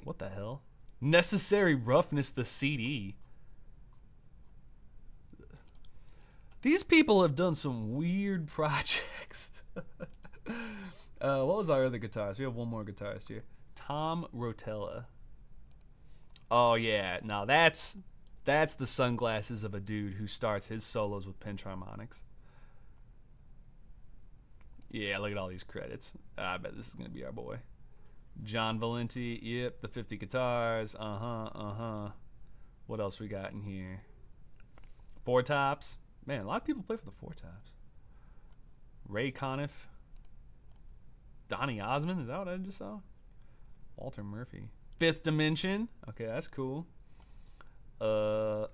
What the hell? Necessary Roughness, the CD. These people have done some weird projects. What was our other guitarist? We have one more guitarist here. Tom Rotella. Oh yeah, now that's the sunglasses of a dude who starts his solos with pinch harmonics. Yeah, look at all these credits. I bet this is gonna be our boy. John Valenti, yep, the 50 guitars. What else we got in here? Four Tops. Man, a lot of people play for the Four Tops. Ray Conniff. Donny Osmond, is that what I just saw? Walter Murphy. Fifth Dimension. Okay, that's cool. Oh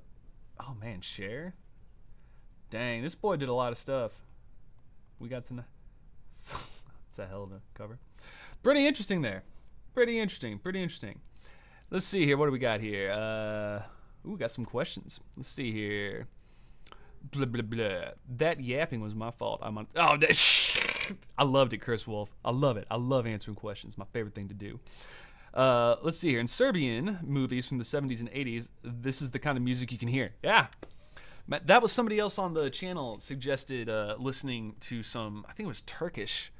man, Cher. Dang, this boy did a lot of stuff. We got to know. It's a hell of a cover. Pretty interesting there. Pretty interesting. Let's see here. What do we got here? We got some questions. Let's see here. Blah, blah, blah. That yapping was my fault. I'm on. Oh, I loved it, Chris Wolf. I love it. I love answering questions. My favorite thing to do. Let's see here. In Serbian movies from the 70s and 80s, this is the kind of music you can hear. Yeah. That was somebody else on the channel suggested listening to some, I think it was Turkish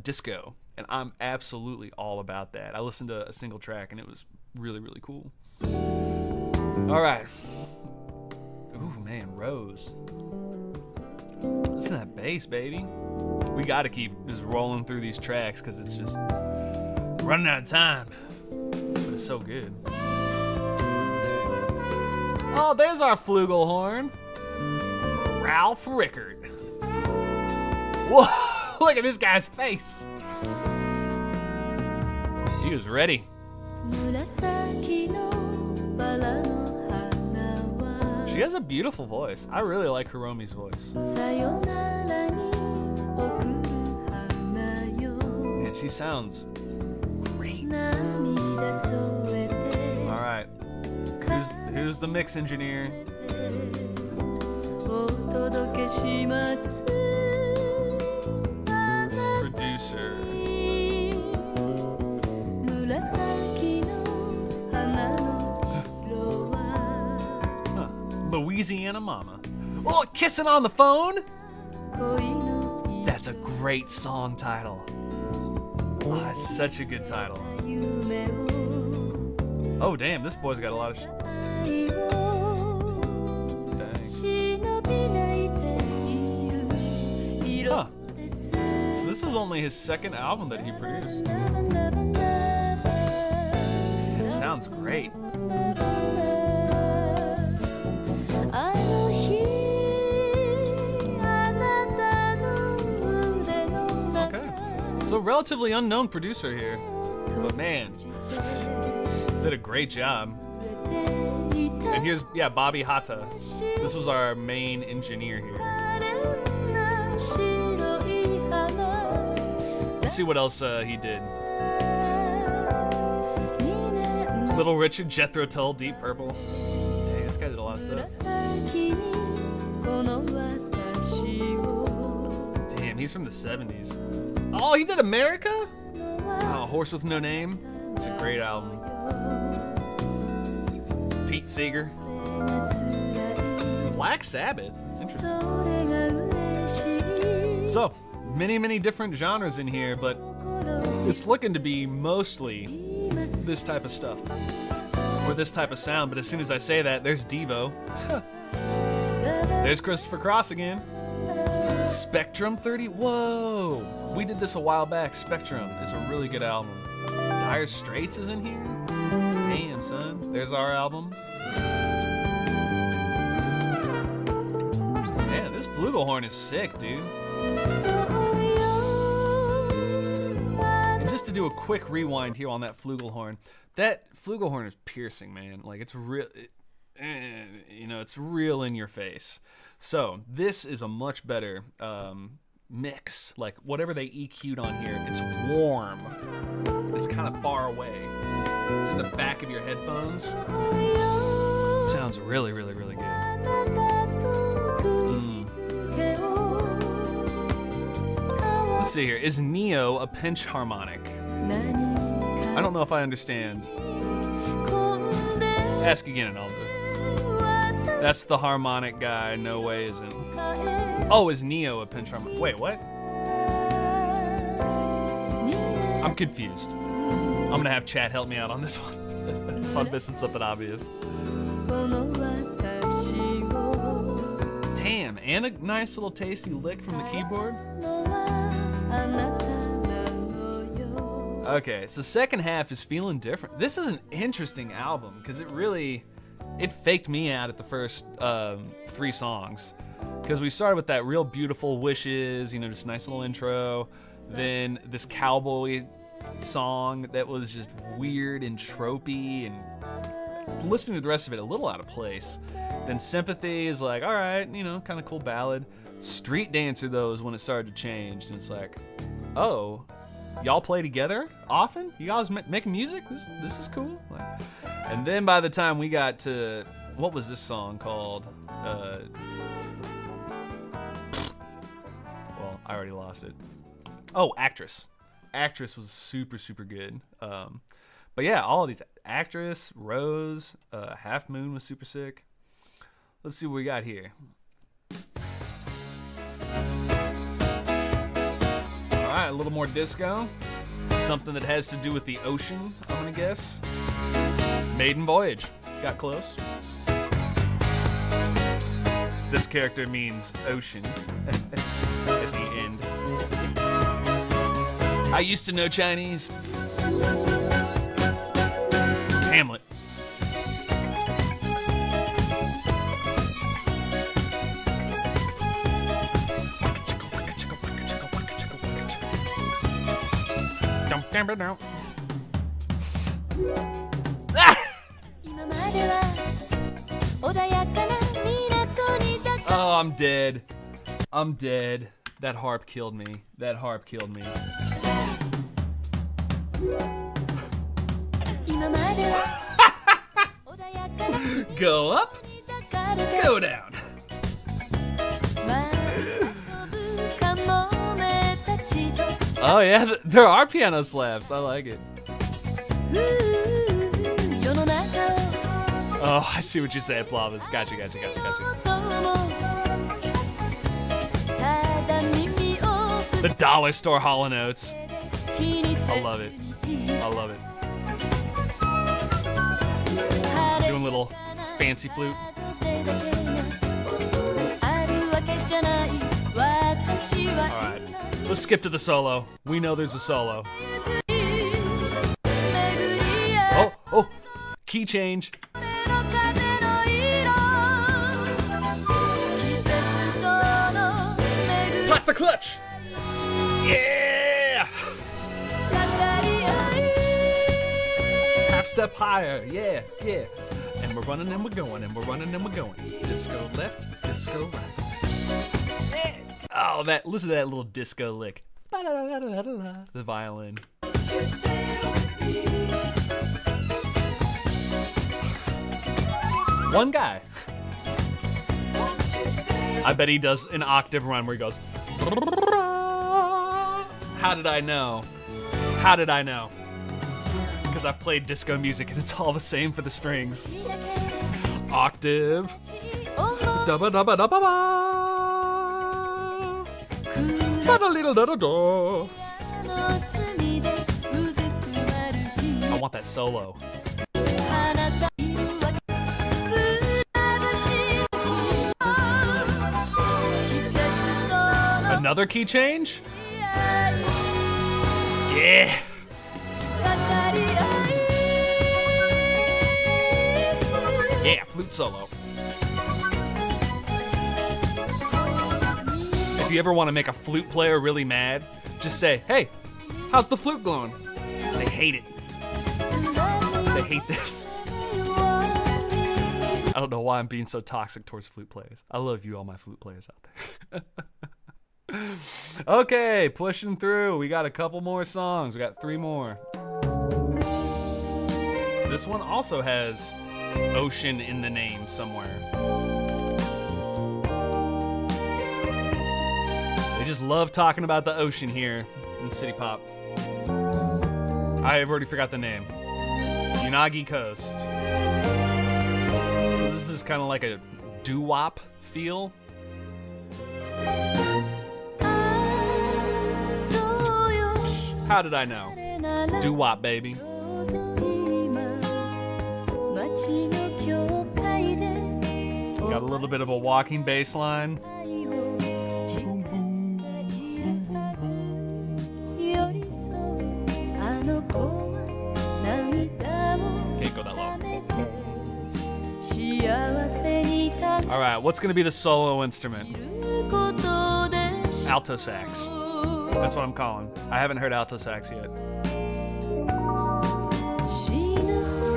disco. And I'm absolutely all about that. I listened to a single track and it was really, really cool. All right. Ooh, man, Rose. Listen to that bass, baby. We got to keep just rolling through these tracks because it's just running out of time. But it's so good. Oh, there's our flugelhorn. Ralph Rickard. Whoa, look at this guy's face. He was ready. She has a beautiful voice. I really like Hiromi's voice. Yeah, she sounds great. All right. Who's the mix engineer? Producer. Louisiana Mama. Oh, kissing on the phone? That's a great song title. Oh, that's such a good title. Oh, damn, this boy's got a lot of shit. Huh. So this was only his second album that he produced. It sounds great. Okay. So relatively unknown producer here. But man, did a great job. And here's, yeah, Bobby Hatta. This was our main engineer here. Let's see what else he did. Little Richard, Jethro Tull, Deep Purple. Dang, this guy did a lot of stuff. Damn, he's from the 70s. Oh, he did America? Oh, Horse with No Name. It's a great album. Pete Seeger. Black Sabbath. Interesting. So, many different genres in here, but it's looking to be mostly this type of stuff. Or this type of sound, but as soon as I say that, there's Devo. There's Christopher Cross again. Spectrum 30. Whoa! We did this a while back. Spectrum is a really good album. Dire Straits is in here. Damn, son. There's our album. Man, this flugelhorn is sick, dude. And just to do a quick rewind here on that flugelhorn. That flugelhorn is piercing, man. Like, it's real, it's real in your face. So this is a much better mix. Like, whatever they EQ'd on here, it's warm. It's kind of far away. It's in the back of your headphones. Sounds really good. Let's see here. Is Neo a pinch harmonic? I don't know if I understand. Ask again and I'll do it. That's the harmonic guy. No way isn't. Oh, is Neo a pinch harmonic? Wait, what? I'm confused. I'm gonna have Chad help me out on this one. If I'm missing something obvious. Damn, and a nice little tasty lick from the keyboard. Okay, so second half is feeling different. This is an interesting album because it faked me out at the first 3 songs. Because we started with that real beautiful Wishes, just nice little intro. Then this cowboy song that was just weird and tropey, and listening to the rest of it a little out of place. Then Sympathy is like, all right, kind of cool ballad. Street Dancer, though, is when it started to change, and it's like, oh, y'all play together often? You guys making music? This is cool. And then by the time we got to, what was this song called? Well, I already lost it. Oh, Actress. Actress was super good. But yeah, all of these. Actress, Rose, Half Moon was super sick. Let's see what we got here. Alright, a little more disco. Something that has to do with the ocean, I'm gonna guess. Maiden Voyage. Got close. This character means ocean at the end. I used to know Chinese. Hamlet. Oh, I'm dead. I'm dead. That harp killed me. That harp killed me. Go up, go down. Oh yeah, there are piano slaps. I like it. Oh, I see what you're saying, Plavas. Gotcha. The dollar store Hall & Oates. I love it. I love it. Doing a little fancy flute. Alright, let's skip to the solo. We know there's a solo. Oh, key change. Lock the clutch! Yeah! Half step higher, yeah. And we're running and we're going, and we're running and we're going. Disco left, disco right. Yeah. Oh, listen to that little disco lick. The violin. One guy. I bet he does an octave run where he goes. How did I know? How did I know? Because I've played disco music and it's all the same for the strings. Octave. I want that solo. Another key change? Yeah. Yeah, flute solo. If you ever want to make a flute player really mad, just say, hey, how's the flute blowing? They hate it. They hate this. I don't know why I'm being so toxic towards flute players. I love you, all my flute players out there. Okay, pushing through. We got a couple more songs. We got 3 more. This one also has ocean in the name somewhere. They just love talking about the ocean here in City Pop. I already forgot the name. Unagi Coast. This is kind of like a doo-wop feel. How did I know? Doo-wop, baby. Got a little bit of a walking bass line. Can't go that low. All right, what's gonna be the solo instrument? Alto sax. That's what I'm calling. I haven't heard alto sax yet.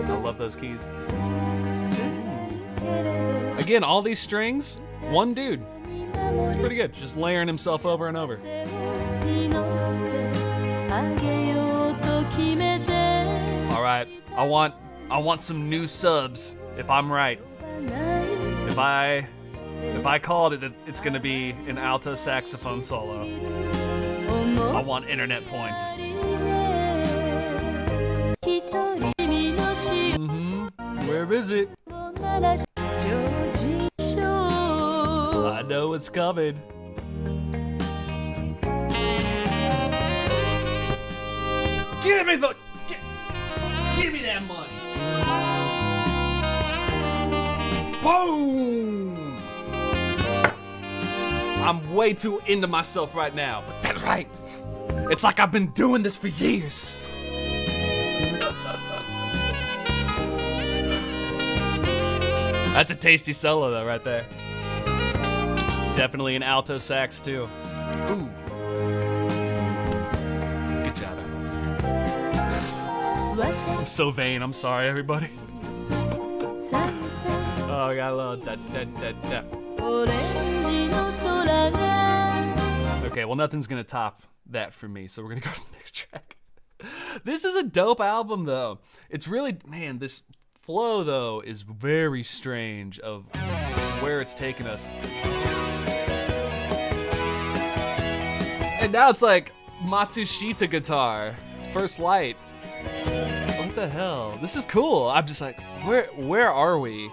I love those keys. Again, all these strings, one dude. It's pretty good. Just layering himself over and over. All right, I want some new subs. If I'm right, if I called it, it's gonna be an alto saxophone solo. I want internet points. Where is it? I know it's coming. Give me that money. Boom! I'm way too into myself right now, but that's right. It's like I've been doing this for years. That's a tasty solo though, right there. Definitely an alto sax too. Ooh. Good job, Alex. I'm so vain, I'm sorry everybody. Oh, I got a little da. Okay, well nothing's gonna top that for me, so we're gonna go to the next track. This is a dope album though. It's really, man, this flow though is very strange of where it's taken us. And now it's like Matsushita guitar, First Light. What the hell? This is cool. I'm just like, where are we?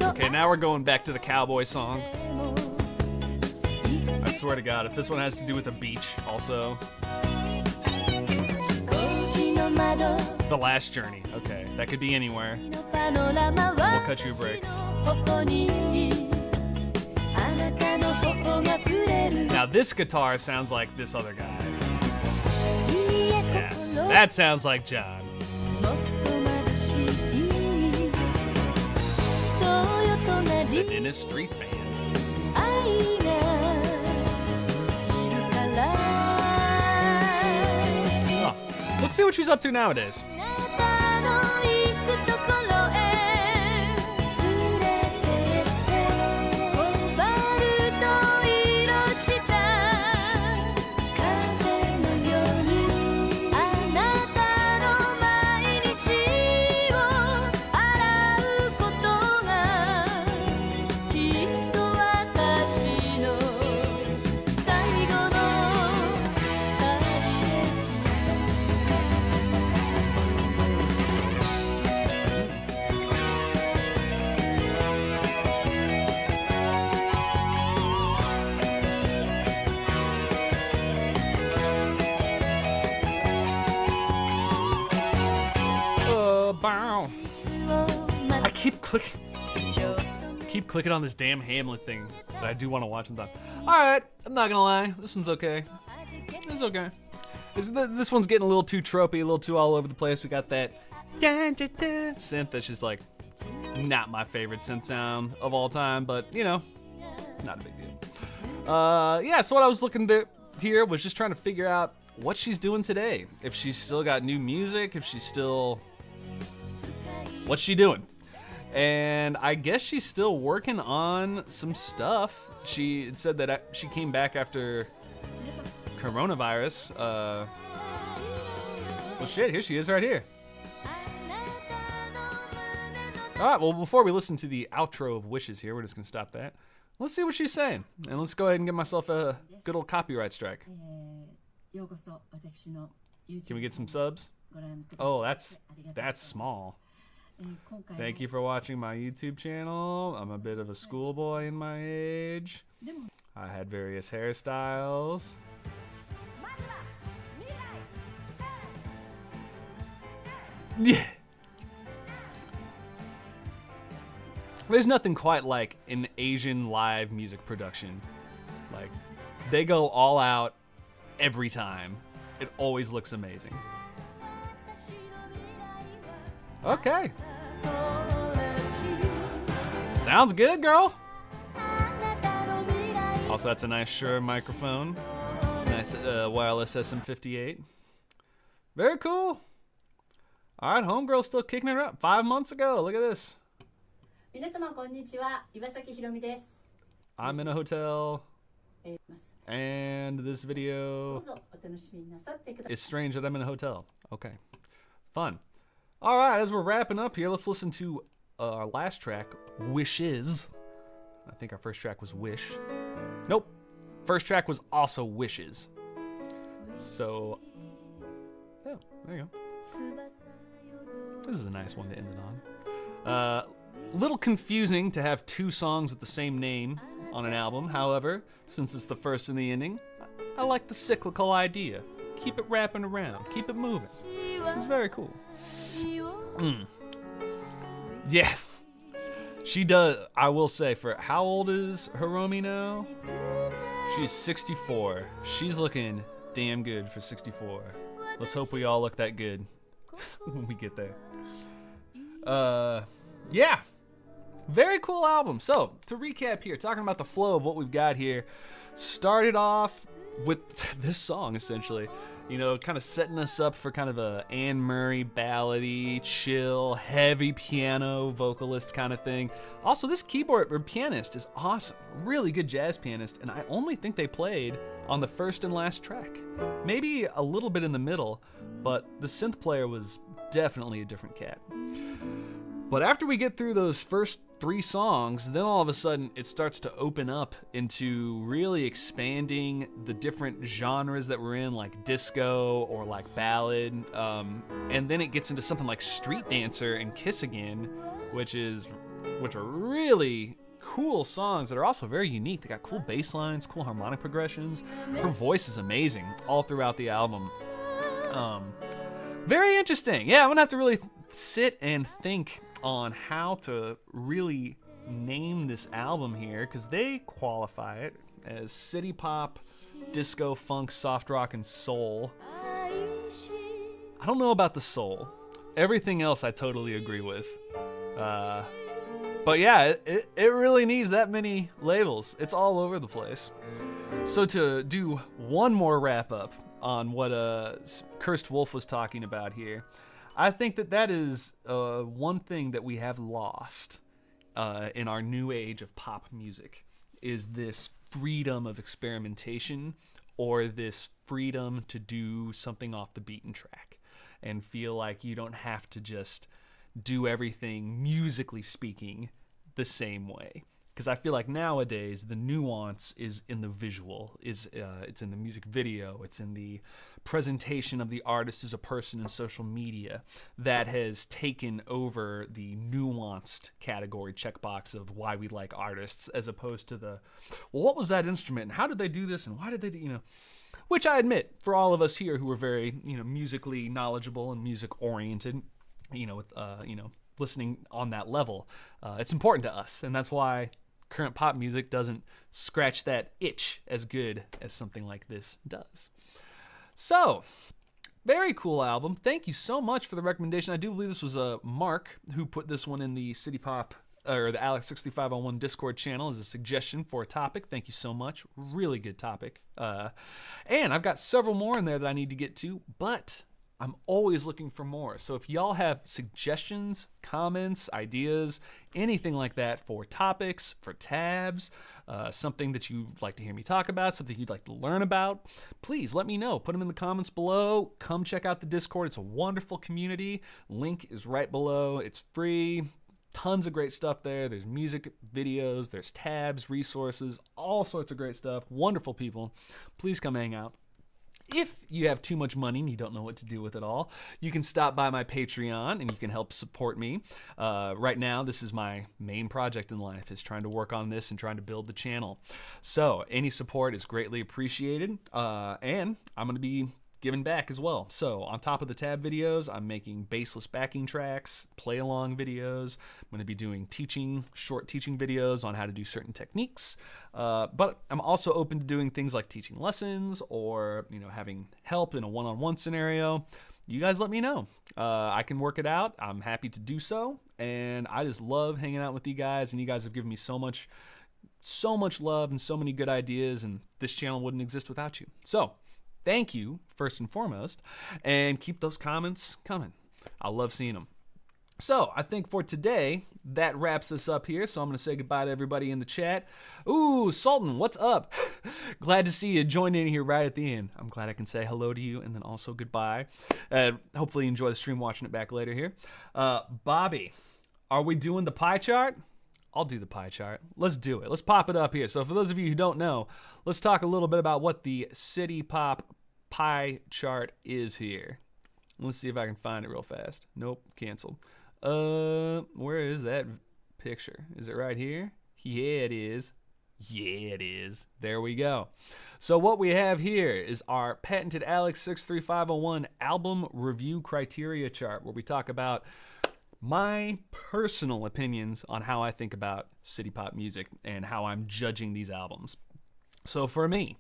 Okay, Okay, now we're going back to the cowboy song. I swear to God, if this one has to do with a beach, also. The Last Journey. Okay, that could be anywhere. We'll cut you a break. Now this guitar sounds like this other guy. Yeah, that sounds like John. In a street band. Oh, let's see what she's up to nowadays. I keep clicking on this damn Hamlet thing that I do want to watch sometime. Alright, I'm not gonna lie, this one's okay. It's okay. This one's getting a little too tropey, a little too all over the place. We got that synth that's just like not my favorite synth sound of all time, but you know, not a big deal. Yeah, so what I was looking to here was just trying to figure out what she's doing today. If she's still got new music, if she's still... What's she doing? And I guess she's still working on some stuff. She said that she came back after coronavirus. Well, shit, here she is right here. All right, well, before we listen to the outro of Wishes here, we're just going to stop that. Let's see what she's saying. And let's go ahead and get myself a good old copyright strike. Can we get some subs? Oh, that's small. Thank you for watching my YouTube channel. I'm a bit of a schoolboy in my age. I had various hairstyles. Yeah. There's nothing quite like an Asian live music production. Like, they go all out every time. It always looks amazing. Okay. Sounds good, girl. Also, that's a nice Shure microphone. Nice wireless SM58. Very cool. All right, homegirl's still kicking it up. 5 months ago. Look at this. 皆様こんにちは、岩崎ひろみです。 I'm in a hotel. And this ど video うぞお楽しみなさってください。 is strange that I'm in a hotel. Okay. Fun. All right, as we're wrapping up here, let's listen to our last track, Wishes. I think our first track was Wish. Nope. First track was also Wishes. So, oh, there you go. This is a nice one to end it on. Little confusing to have two songs with the same name on an album. However, since it's the first and the ending, I like the cyclical idea. Keep it wrapping around. Keep it moving. It's very cool. Yeah. She does, I will say, for how old is Hiromi now? She's 64. She's looking damn good for 64. Let's hope we all look that good when we get there. Yeah. Very cool album. So, to recap here, talking about the flow of what we've got here, started off with this song, essentially. You know, kind of setting us up for kind of a Anne Murray ballady, chill, heavy piano vocalist kind of thing. Also, this keyboard or pianist is awesome. Really good jazz pianist, and I only think they played on the first and last track. Maybe a little bit in the middle, but the synth player was definitely a different cat. But after we get through those first 3 songs, then all of a sudden it starts to open up into really expanding the different genres that we're in, like disco or like ballad. And then it gets into something like Street Dancer and Kiss Again, which is which are really cool songs that are also very unique. They got cool bass lines, cool harmonic progressions. Her voice is amazing all throughout the album. Very interesting. Yeah, I'm gonna have to really sit and think on how to really name this album here, because they qualify it as city pop, disco, funk, soft rock, and soul. I don't know about the soul. Everything else I totally agree with. But yeah, it really needs that many labels. It's all over the place. So to do one more wrap up on what Cursed Wolf was talking about here, I think that is one thing that we have lost in our new age of pop music, is this freedom of experimentation, or this freedom to do something off the beaten track and feel like you don't have to just do everything, musically speaking, the same way. Because I feel like nowadays the nuance is in the visual, it's in the music video, it's in the presentation of the artist as a person in social media, that has taken over the nuanced category checkbox of why we like artists, as opposed to the, well, what was that instrument and how did they do this and why did they do, which I admit, for all of us here who are very, musically knowledgeable and music oriented, with listening on that level, it's important to us, and that's why current pop music doesn't scratch that itch as good as something like this does. So, very cool album. Thank you so much for the recommendation. I do believe this was Mark who put this one in the City Pop, or the Alex6501 Discord channel, as a suggestion for a topic. Thank you so much. Really good topic. And I've got several more in there that I need to get to, but I'm always looking for more. So if y'all have suggestions, comments, ideas, anything like that for topics, for tabs, something that you'd like to hear me talk about, something you'd like to learn about, please let me know. Put them in the comments below. Come check out the Discord. It's a wonderful community. Link is right below. It's free. Tons of great stuff there. There's music videos, there's tabs, resources, all sorts of great stuff. Wonderful people. Please come hang out. If you have too much money and you don't know what to do with it all, you can stop by my Patreon and you can help support me. Right now, this is my main project in life, is trying to work on this and trying to build the channel. So any support is greatly appreciated, and I'm going to be giving back as well. So on top of the tab videos, I'm making bassless backing tracks, play-along videos. I'm going to be doing short teaching videos on how to do certain techniques. But I'm also open to doing things like teaching lessons, or having help in a one-on-one scenario. You guys let me know. I can work it out. I'm happy to do so. And I just love hanging out with you guys, and you guys have given me so much love and so many good ideas, and this channel wouldn't exist without you. So thank you, first and foremost, and keep those comments coming. I love seeing them. So I think for today, that wraps us up here. So I'm going to say goodbye to everybody in the chat. Ooh, Sultan, what's up? Glad to see you join in here right at the end. I'm glad I can say hello to you and then also goodbye. Hopefully you enjoy the stream watching it back later here. Bobby, are we doing the pie chart? I'll do the pie chart. Let's do it. Let's pop it up here. So for those of you who don't know, let's talk a little bit about what the City Pop pie chart is here. Let's see if I can find it real fast. Nope, canceled. Where is that picture? Is it right here? Yeah, it is. Yeah, it is. There we go. So what we have here is our patented Alex63501 album review criteria chart, where we talk about my personal opinions on how I think about city pop music and how I'm judging these albums. So for me,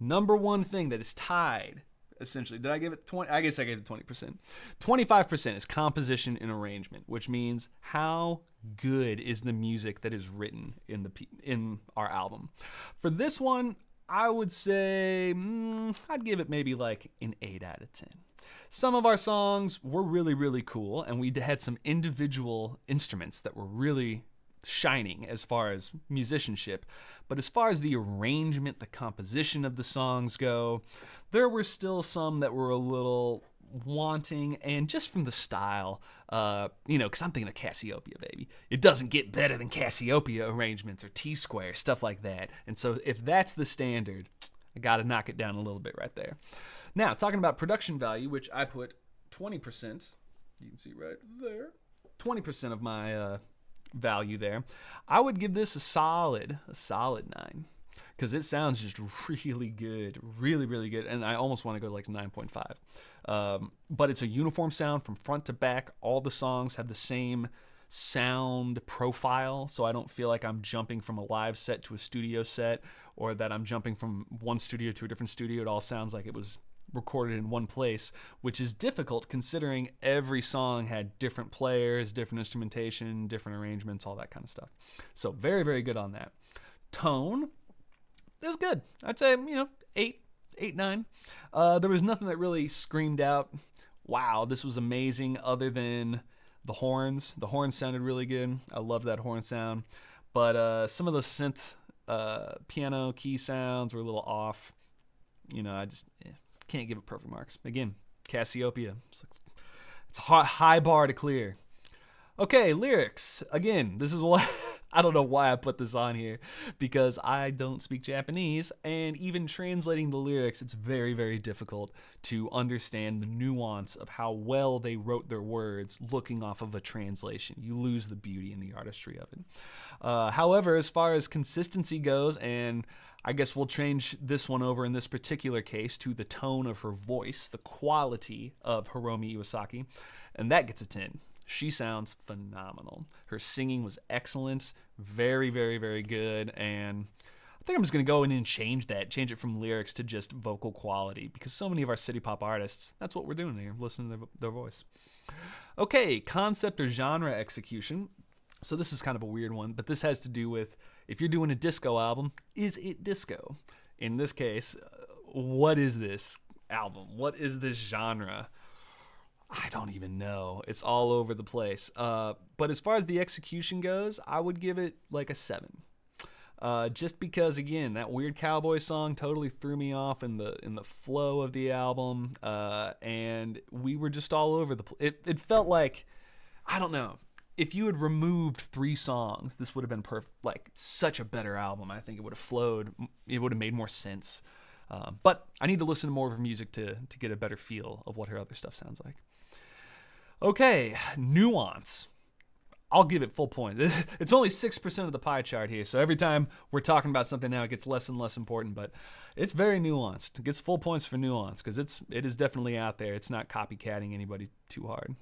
number one thing that is tied, essentially, did I give it 20? I guess I gave it 20%. 25% is composition and arrangement, which means how good is the music that is written in our album. For this one, I would say I'd give it maybe like an 8 out of 10. Some of our songs were really, really cool, and we had some individual instruments that were really shining as far as musicianship. But as far as the arrangement, the composition of the songs go, there were still some that were a little wanting, and just from the style, because I'm thinking of Cassiopeia, baby. It doesn't get better than Cassiopeia arrangements or T-Square, stuff like that. And so if that's the standard, I got to knock it down a little bit right there. Now, talking about production value, which I put 20%, you can see right there, 20% of my value there. I would give this a solid 9 because it sounds just really good, really, really good. And I almost want to go like 9.5. But it's a uniform sound from front to back. All the songs have the same sound profile, so I don't feel like I'm jumping from a live set to a studio set, or that I'm jumping from one studio to a different studio. It all sounds like it was recorded in one place, which is difficult considering every song had different players, different instrumentation, different arrangements, all that kind of stuff. So very, very good on that. Tone, it was good. I'd say, 8, 9. There was nothing that really screamed out, wow, this was amazing, other than the horns. The horns sounded really good. I love that horn sound. But some of the synth piano key sounds were a little off. I just can't give it perfect marks. Again, Cassiopeia. It's a high bar to clear. Okay, lyrics. Again, this is why I don't know why I put this on here, because I don't speak Japanese, and even translating the lyrics, it's very, very difficult to understand the nuance of how well they wrote their words looking off of a translation. You lose the beauty and the artistry of it. However, as far as consistency goes, and I guess we'll change this one over in this particular case to the tone of her voice, the quality of Hiromi Iwasaki, and that gets a 10. She sounds phenomenal. Her singing was excellent, very, very, very good, and I think I'm just going to go in and change it from lyrics to just vocal quality, because so many of our city pop artists, that's what we're doing here, listening to their voice. Okay, concept or genre execution. So this is kind of a weird one, but this has to do with, if you're doing a disco album, is it disco? In this case, what is this album? What is this genre? I don't even know. It's all over the place. But as far as the execution goes, I would give it like a 7. Just because, again, that weird cowboy song totally threw me off in the flow of the album, and we were just all over the place. It felt like, I don't know, if you had removed 3 songs, this would have been like such a better album. I think it would have flowed. It would have made more sense. But I need to listen to more of her music to get a better feel of what her other stuff sounds like. Okay, nuance. I'll give it full point. It's only 6% of the pie chart here, so every time we're talking about something now, it gets less and less important, but it's very nuanced. It gets full points for nuance, because it is definitely out there. It's not copycatting anybody too hard.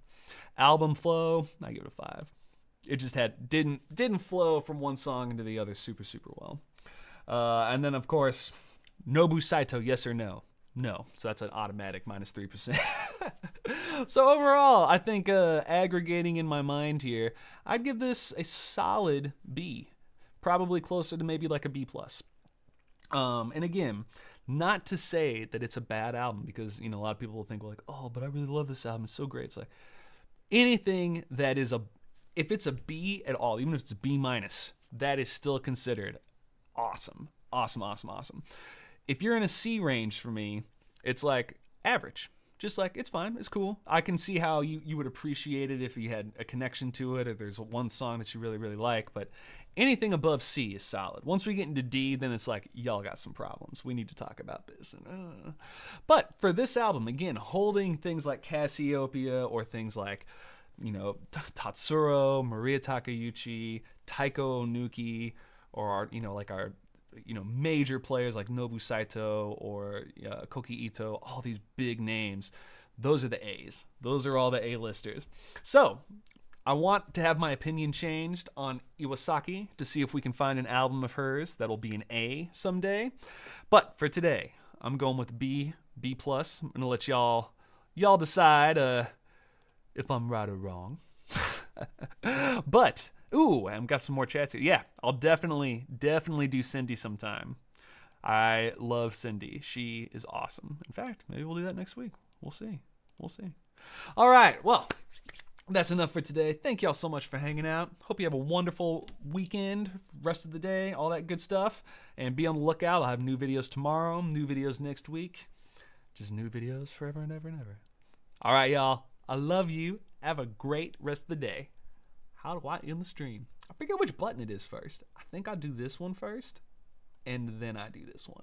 Album flow, I give it a 5. It just didn't flow from one song into the other super, super well. And then, of course, Nobu Saito, yes or no? No, so that's an automatic minus 3%. So overall, I think aggregating in my mind here, I'd give this a solid B, probably closer to maybe like a B+. And again, not to say that it's a bad album, because a lot of people will think, like, oh, but I really love this album, it's so great. It's like anything that is if it's a B at all, even if it's a B-, that is still considered awesome. Awesome. If you're in a C range for me, it's like average. Just like, it's fine, it's cool. I can see how you would appreciate it if you had a connection to it, or there's one song that you really, really like, but anything above C is solid. Once we get into D, then it's like, y'all got some problems. We need to talk about this. But for this album, again, holding things like Cassiopeia, or things like, Tatsuro, Maria Takeuchi, Taiko Onuki, or our major players like Nobu Saito or Koki Ito, all these big names, those are the A's. Those are all the A-listers. So I want to have my opinion changed on Iwasaki to see if we can find an album of hers that'll be an A someday. But for today, I'm going with B+. I'm going to let y'all decide if I'm right or wrong. But I've got some more chats here. Yeah, I'll definitely do Cindy sometime. I love Cindy. She is awesome. In fact, maybe we'll do that next week. We'll see. All right, well, that's enough for today. Thank y'all so much for hanging out. Hope you have a wonderful weekend, rest of the day, all that good stuff. And be on the lookout. I'll have new videos tomorrow, new videos next week. Just new videos forever and ever and ever. All right, y'all. I love you. Have a great rest of the day. How do I end the stream? I forget which button it is first. I think I do this one first, and then I do this one.